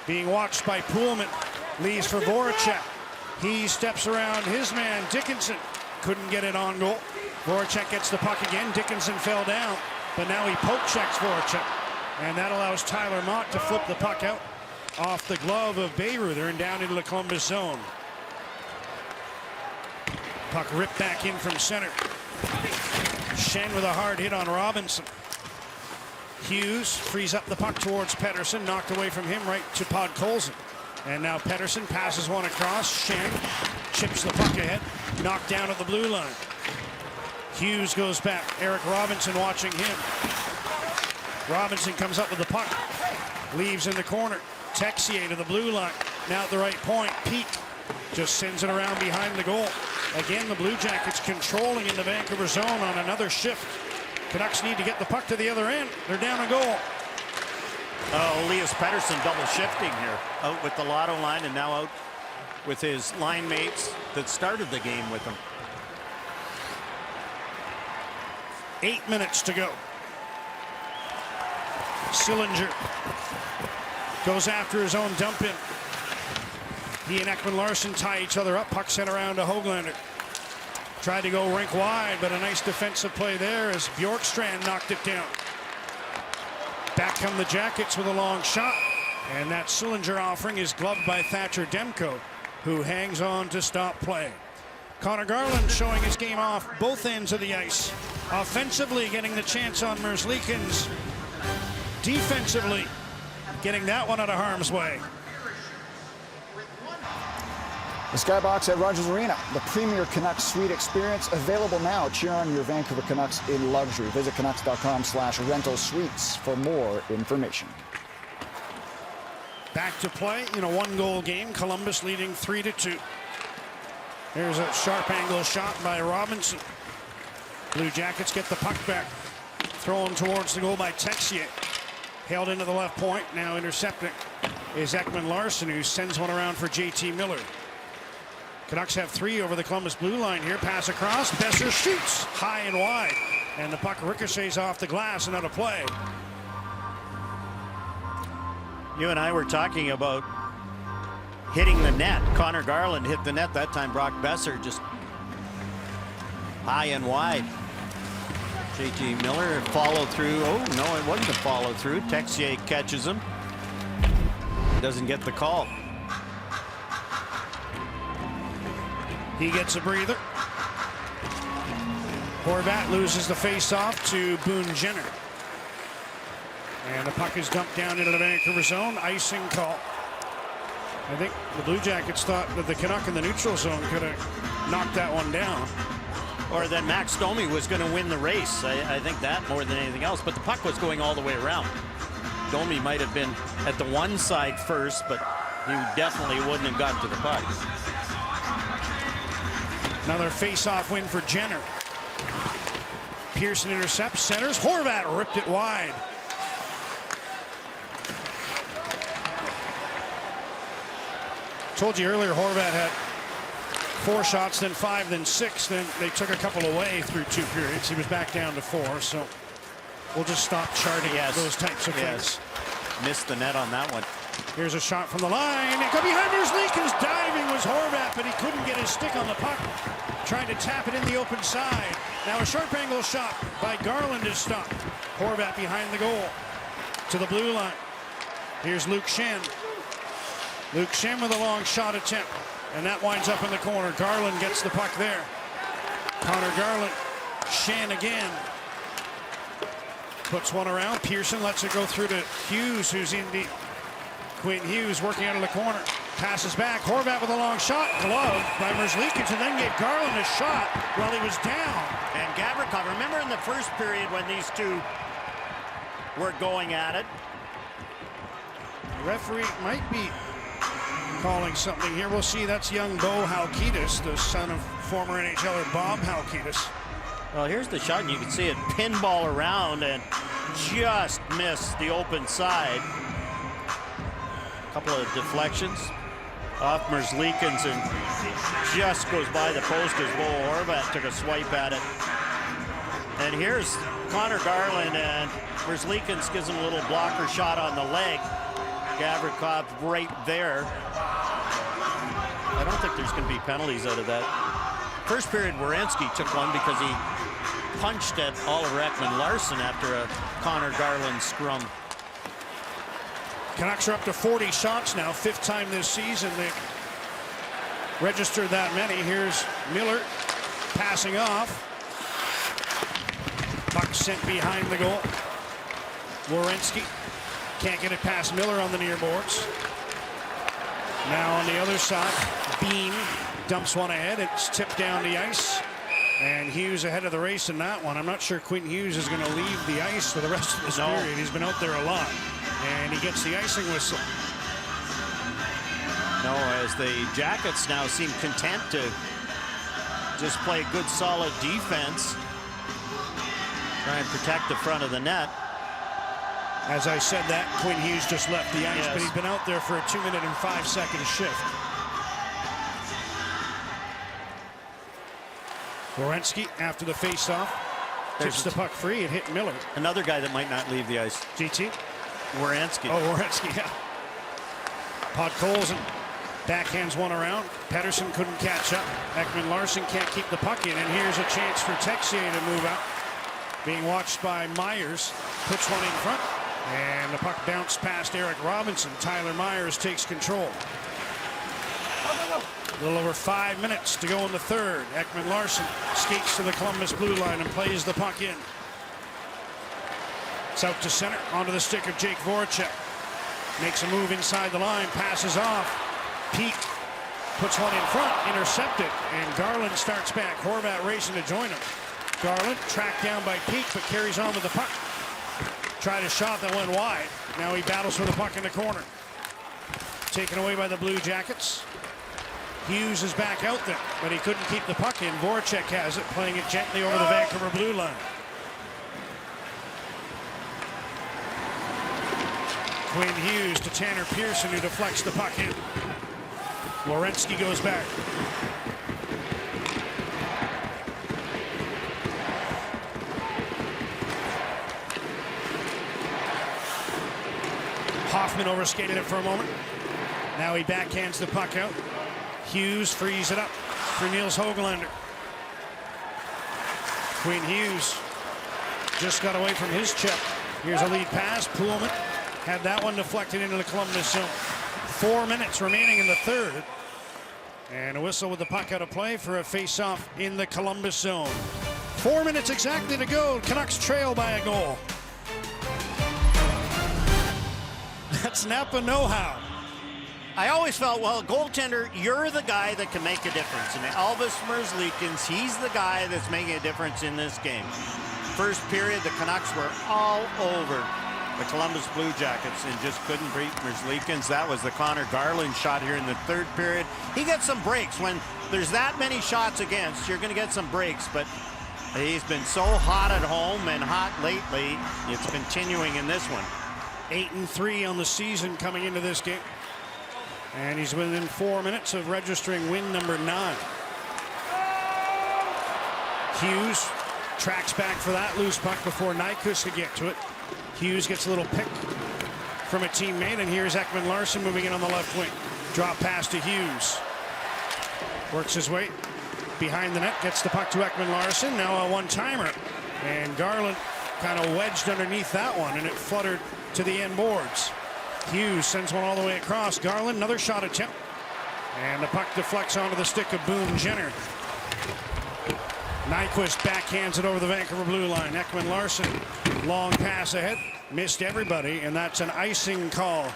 being watched by Poolman. Leaves for Voracek. He steps around his man, Dickinson. Couldn't get it on goal. Voracek gets the puck again. Dickinson fell down, but now he poke checks Voracek. And that allows Tyler Mott to flip the puck out off the glove of Bayreuther and down into the Columbus zone. Puck ripped back in from center. Schenn with a hard hit on Robinson. Hughes frees up the puck towards Pedersen, knocked away from him right to Podkolzin. And now Pedersen passes one across. Schenn chips the puck ahead, knocked down at the blue line. Hughes goes back. Eric Robinson watching him. Robinson comes up with the puck, leaves in the corner. Texier to the blue line. Now at the right point, Peak just sends it around behind the goal. Again, the Blue Jackets controlling in the Vancouver zone on another shift. Canucks need to get the puck to the other end. They're down a goal.
Elias Pettersson double shifting here. Out with the lotto line and now out with his line mates that started the game with him.
8 minutes to go. Sillinger goes after his own dump in. He and Ekman Larsson tie each other up. Puck sent around to Höglander. Tried to go rink wide, but a nice defensive play there as Bjorkstrand knocked it down. Back come the Jackets with a long shot. And that Sillinger offering is gloved by Thatcher Demko, who hangs on to stop play. Connor Garland showing his game off both ends of the ice. Offensively getting the chance on Merzlikins. Defensively getting that one out of harm's way.
The Skybox at Rogers Arena, the premier Canucks suite experience, available now. Cheer on your Vancouver Canucks in luxury. Visit Canucks.com/rental suites for more information.
Back to play in a one-goal game. Columbus leading 3-2. There's a sharp angle shot by Robinson. Blue Jackets get the puck back. Thrown towards the goal by Texier. Held into the left point. Now intercepting is Ekman Larsson, who sends one around for JT Miller. Canucks have 3 over the Columbus blue line here. Pass across. Besser shoots high and wide. And the puck ricochets off the glass and out of play.
You and I were talking about hitting the net. Connor Garland hit the net that time. Brock Besser just high and wide. JT Miller followed through. Oh, no, it wasn't a follow through. Texier catches him. Doesn't get the call.
He gets a breather. Horvat loses the face-off to Boone Jenner. And the puck is dumped down into the Vancouver zone. Icing call. I think the Blue Jackets thought that the Canuck in the neutral zone could have knocked that one down.
Or that Max Domi was going to win the race. I think that more than anything else. But the puck was going all the way around. Domi might have been at the one side first, but he definitely wouldn't have gotten to the puck.
Another face-off win for Jenner. Pearson intercepts, centers. Horvat ripped it wide. Told you earlier, Horvat had 4 shots, then 5, then 6. Then they took a couple away through 2 periods. He was back down to 4, so we'll just stop charting those types of things.
Missed the net on that one.
Here's a shot from the line. It got behind Merzlikins. Diving was Horvat, but he couldn't get his stick on the puck. Trying to tap it in the open side. Now a sharp angle shot by Garland is stopped. Horvat behind the goal to the blue line. Here's Luke Schenn. Luke Schenn with a long shot attempt. And that winds up in the corner. Garland gets the puck there. Connor Garland. Schenn again. Puts one around. Pearson lets it go through to Hughes, who's in deep. Quentin Hughes working out of the corner. Passes back. Horvat with a long shot. Glove by Merzlikins, and then gave Garland a shot while he was down.
And Gavrikov, remember in the first period when these two were going at it?
The referee might be calling something here. We'll see. That's young Bo Halkitis, the son of former NHLer Bob Halkitis.
Well, here's the shot, and you can see it pinball around and just miss the open side. Couple of deflections off Merzlikins and just goes by the post as Bo Horvat took a swipe at it. And here's Connor Garland, and Merzlikins gives him a little blocker shot on the leg. Gavrikov right there. I don't think there's going to be penalties out of that. First period, Werenski took one because he punched at Oliver Ekman Larsson after a Connor Garland scrum.
Canucks are up to 40 shots now, 5th time this season they registered that many. Here's Miller passing off. Puck sent behind the goal. Werenski can't get it past Miller on the near boards. Now on the other side, Bean dumps one ahead. It's tipped down the ice. And Hughes ahead of the race in that one. I'm not sure Quentin Hughes is going to leave the ice for the rest of this period. He's been out there a lot. And he gets the icing whistle.
No, as the Jackets now seem content to just play good, solid defense. Try and protect the front of the net.
As I said that, Quentin Hughes just left the ice, but he's been out there for a 2-minute and 5-second shift. Werenski after the face-off. Tips the puck free. It hit Miller.
Another guy that might not leave the ice.
GT?
Werenski.
Oh, Werenski, yeah. Podkolzin Backhands one around. Pettersson couldn't catch up. Ekman Larsson can't keep the puck in, and here's a chance for Texier to move out. Being watched by Myers. Puts one in front, and the puck bounced past Eric Robinson. Tyler Myers takes control. A little over 5 minutes to go in the third. Ekman Larsson skates to the Columbus blue line and plays the puck in. It's out to center, onto the stick of Jake Voracek. Makes a move inside the line, passes off. Peak puts one in front, intercepted, and Garland starts back. Horvat racing to join him. Garland tracked down by Peak, but carries on with the puck. Tried a shot that went wide. Now he battles for the puck in the corner. Taken away by the Blue Jackets. Hughes is back out there, but he couldn't keep the puck in. Voracek has it, playing it gently over the Vancouver blue line. Quinn Hughes to Tanner Pearson, who deflects the puck in. Werenski goes back. Hoffman overskated it for a moment. Now he backhands the puck out. Hughes frees it up for Niels Höglander. Quinn Hughes just got away from his check. Here's a lead pass. Pullman had that one deflected into the Columbus zone. 4 minutes remaining in the third. And a whistle with the puck out of play for a face-off in the Columbus zone. 4 minutes exactly to go. Canucks trail by a goal. That's Napa know-how.
I always felt, well, goaltender, you're the guy that can make a difference. And Elvis Merzlikins, he's the guy that's making a difference in this game. First period, the Canucks were all over the Columbus Blue Jackets and just couldn't beat Merzlikins. That was the Connor Garland shot here in the third period. He gets some breaks. When there's that many shots against, you're going to get some breaks. But he's been so hot at home and hot lately. It's continuing in this one.
8-3 on the season coming into this game. And he's within 4 minutes of registering win number 9. Hughes tracks back for that loose puck before Nyquist could get to it. Hughes gets a little pick from a teammate, and here's Ekman Larsson moving in on the left wing. Drop pass to Hughes. Works his way behind the net, gets the puck to Ekman Larsson. Now a one-timer. And Garland kind of wedged underneath that one, and it fluttered to the end boards. Hughes sends one all the way across. Garland, another shot attempt. And the puck deflects onto the stick of Boone Jenner. Nyquist backhands it over the Vancouver blue line. Ekman Larsson, long pass ahead. Missed everybody, and that's an icing call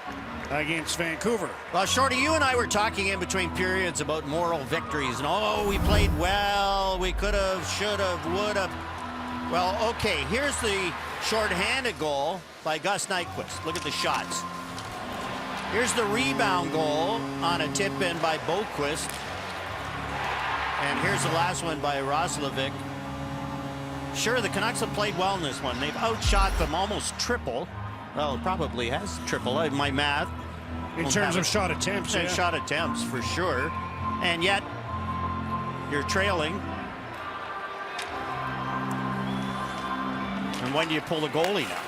against Vancouver.
Well, Shorty, you and I were talking in between periods about moral victories. And, oh, we played well. We could have, should have, would have. Well, okay, here's the shorthanded goal by Gus Nyquist. Look at the shots. Here's the rebound goal on a tip-in by Boquist. And here's the last one by Roslovic. Sure, the Canucks have played well in this one. They've outshot them almost triple. Well, it probably has triple, my math.
In terms of shot attempts, yeah.
Shot attempts, for sure. And yet, you're trailing. And when do you pull the goalie now?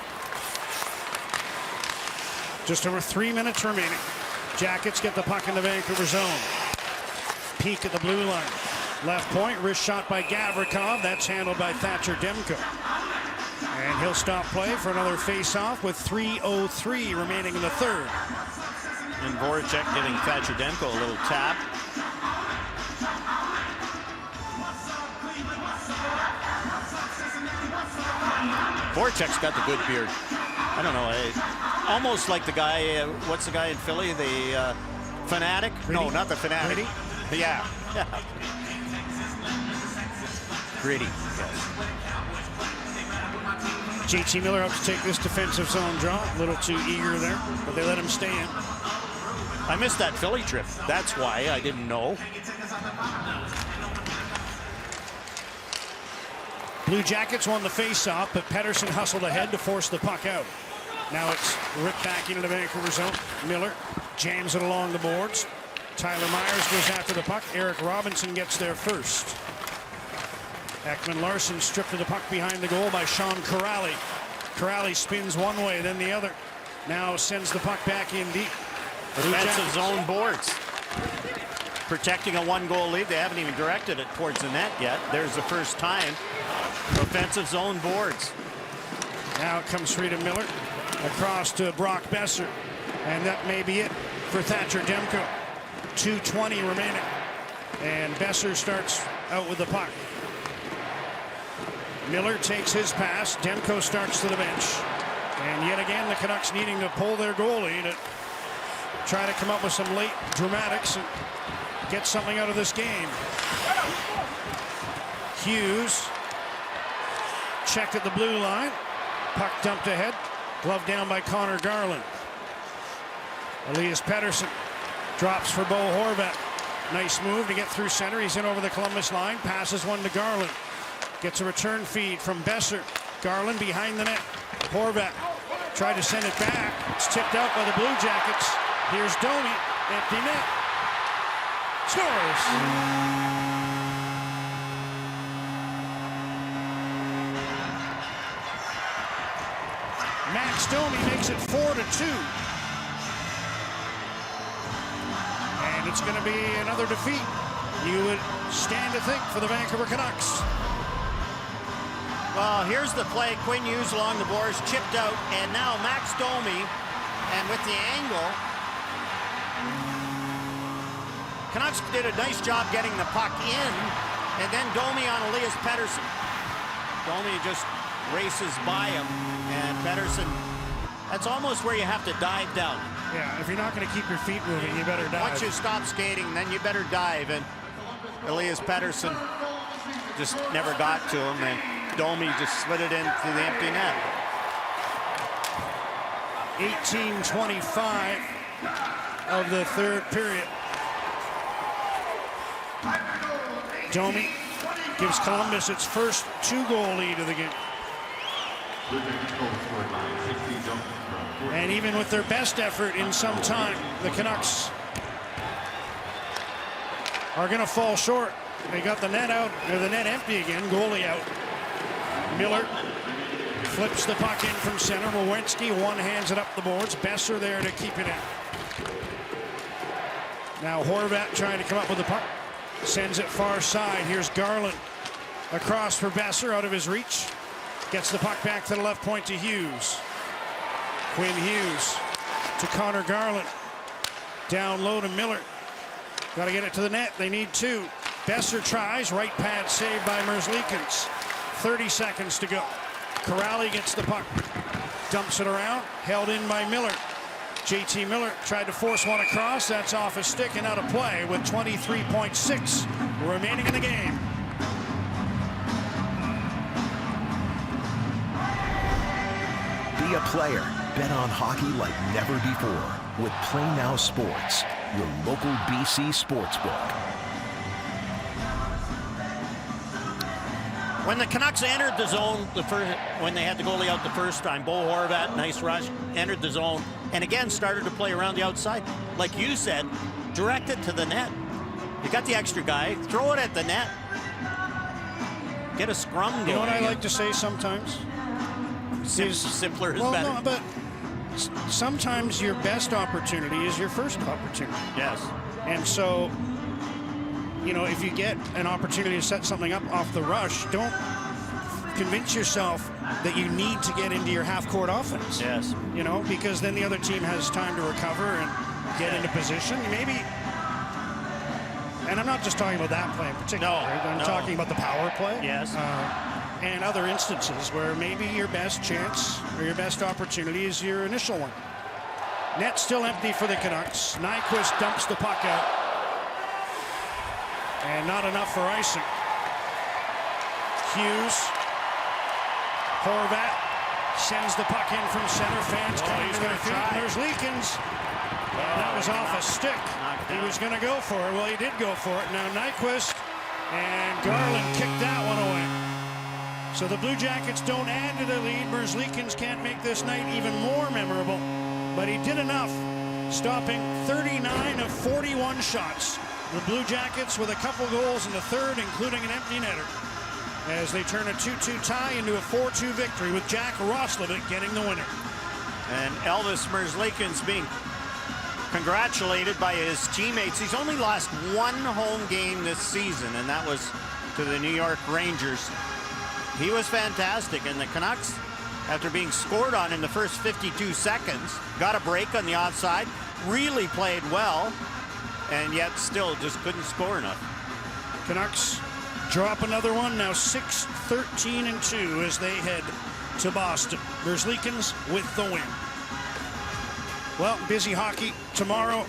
Just over 3 minutes remaining. Jackets get the puck in the Vancouver zone. Peak at the blue line. Left point, wrist shot by Gavrikov. That's handled by Thatcher Demko. And he'll stop play for another face-off with 3:03 remaining in the third.
And Voracek giving Thatcher Demko a little tap. Voracek's got the good beard. I don't know. Almost like the guy, what's the guy in Philly? The Fanatic?
Gritty?
No, not the Fanatic.
Gritty?
Yeah. Gritty, yes.
JT Miller up to take this defensive zone draw. A little too eager there, but they let him stay in.
I missed that Philly trip. That's why I didn't know.
Blue Jackets won the face-off, but Pettersson hustled ahead to force the puck out. Now it's ripped back into the Vancouver zone. Miller jams it along the boards. Tyler Myers goes after the puck. Eric Robinson gets there first. Ekman Larsson stripped of the puck behind the goal by Sean Corrali. Corrali spins one way, then the other. Now sends the puck back in deep.
Defensive zone boards. protecting a 1-goal lead. They haven't even directed it towards the net yet. There's the first time. Offensive zone boards.
Now it comes Frieda Miller across to Brock Besser. And that may be it for Thatcher Demko. 2:20 remaining. And Besser starts out with the puck. Miller takes his pass. Demko starts to the bench. And yet again, the Canucks needing to pull their goalie to try to come up with some late dramatics and get something out of this game. Hughes checked at the blue line. Puck dumped ahead. Glove down by Connor Garland. Elias Pettersson drops for Bo Horvat. Nice move to get through center. He's in over the Columbus line. Passes one to Garland. Gets a return feed from Besser. Garland behind the net. Horvat tried to send it back. It's tipped out by the Blue Jackets. Here's Domi. Empty net. Scores! Max Domi makes it 4-2. And it's going to be another defeat, you would stand to think, for the Vancouver Canucks.
Well, here's the play. Quinn Hughes along the boards, chipped out, and now Max Domi, and with the angle, Canucks did a nice job getting the puck in, and then Domi on Elias Pettersson. Domi just races by him, and Pettersson, that's almost where you have to dive down.
Yeah, if you're not going to keep your feet moving, you better dive.
Once you stop skating, then you better dive, and Elias Pettersson just never got to him, and Domi just slid it into the empty net.
18:25 of the third period. Domi gives Columbus its first 2-goal lead of the game. And even with their best effort in some time, the Canucks are going to fall short. They got the net out, or the net empty again, goalie out. Miller flips the puck in from center. Lewinsky one-hands it up the boards. Besser there to keep it in. Now Horvat trying to come up with the puck. Sends it far side. Here's Garland across for Besser, out of his reach. Gets the puck back to the left point to Hughes. Quinn Hughes to Connor Garland. Down low to Miller. Got to get it to the net. They need 2. Besser tries. Right pad saved by Merzlikins. 30 seconds to go. Corrali gets the puck. Dumps it around. Held in by Miller. JT Miller tried to force one across. That's off his stick and out of play with 23.6 remaining in the game.
Be a player. Bet on hockey like never before with Play Now Sports, your local BC sportsbook.
When the Canucks entered the zone, when they had the goalie out the first time, Bo Horvat, nice rush, entered the zone, and again started to play around the outside. Like you said, direct it to the net. You got the extra guy, throw it at the net. Get a scrum going.
You know what I like to say sometimes?
Simpler is
well,
better.
No, but sometimes your best opportunity is your first opportunity.
Yes.
And so, you know, if you get an opportunity to set something up off the rush, don't convince yourself that you need to get into your half-court offense.
Yes.
You know, because then the other team has time to recover and get into position. Maybe, and I'm not just talking about that play in particular.
No,
I'm
no.
talking about the power play.
Yes.
And other instances where maybe your best chance or your best opportunity is your initial one. Net still empty for the Canucks. Nyquist dumps the puck out. And not enough for icing. Hughes. Horvat sends the puck in from center. Fans coming to their feet. There's Leakins. That was off a stick. He was going to go for it. Well, he did go for it. Now Nyquist and Garland kicked that one away. So the Blue Jackets don't add to their lead. Merzlikins can't make this night even more memorable. But he did enough, stopping 39 of 41 shots. The Blue Jackets with a couple goals in the third, including an empty netter, as they turn a 2-2 tie into a 4-2 victory, with Jack Roslovic getting the winner.
And Elvis Merzlikins being congratulated by his teammates. He's only lost one home game this season, and that was to the New York Rangers. He was fantastic, and the Canucks, after being scored on in the first 52 seconds, got a break on the offside, really played well, and yet still just couldn't score enough.
Canucks drop another one, now 6-13-2 as they head to Boston. Merzlikins with the win. Well, busy hockey tomorrow.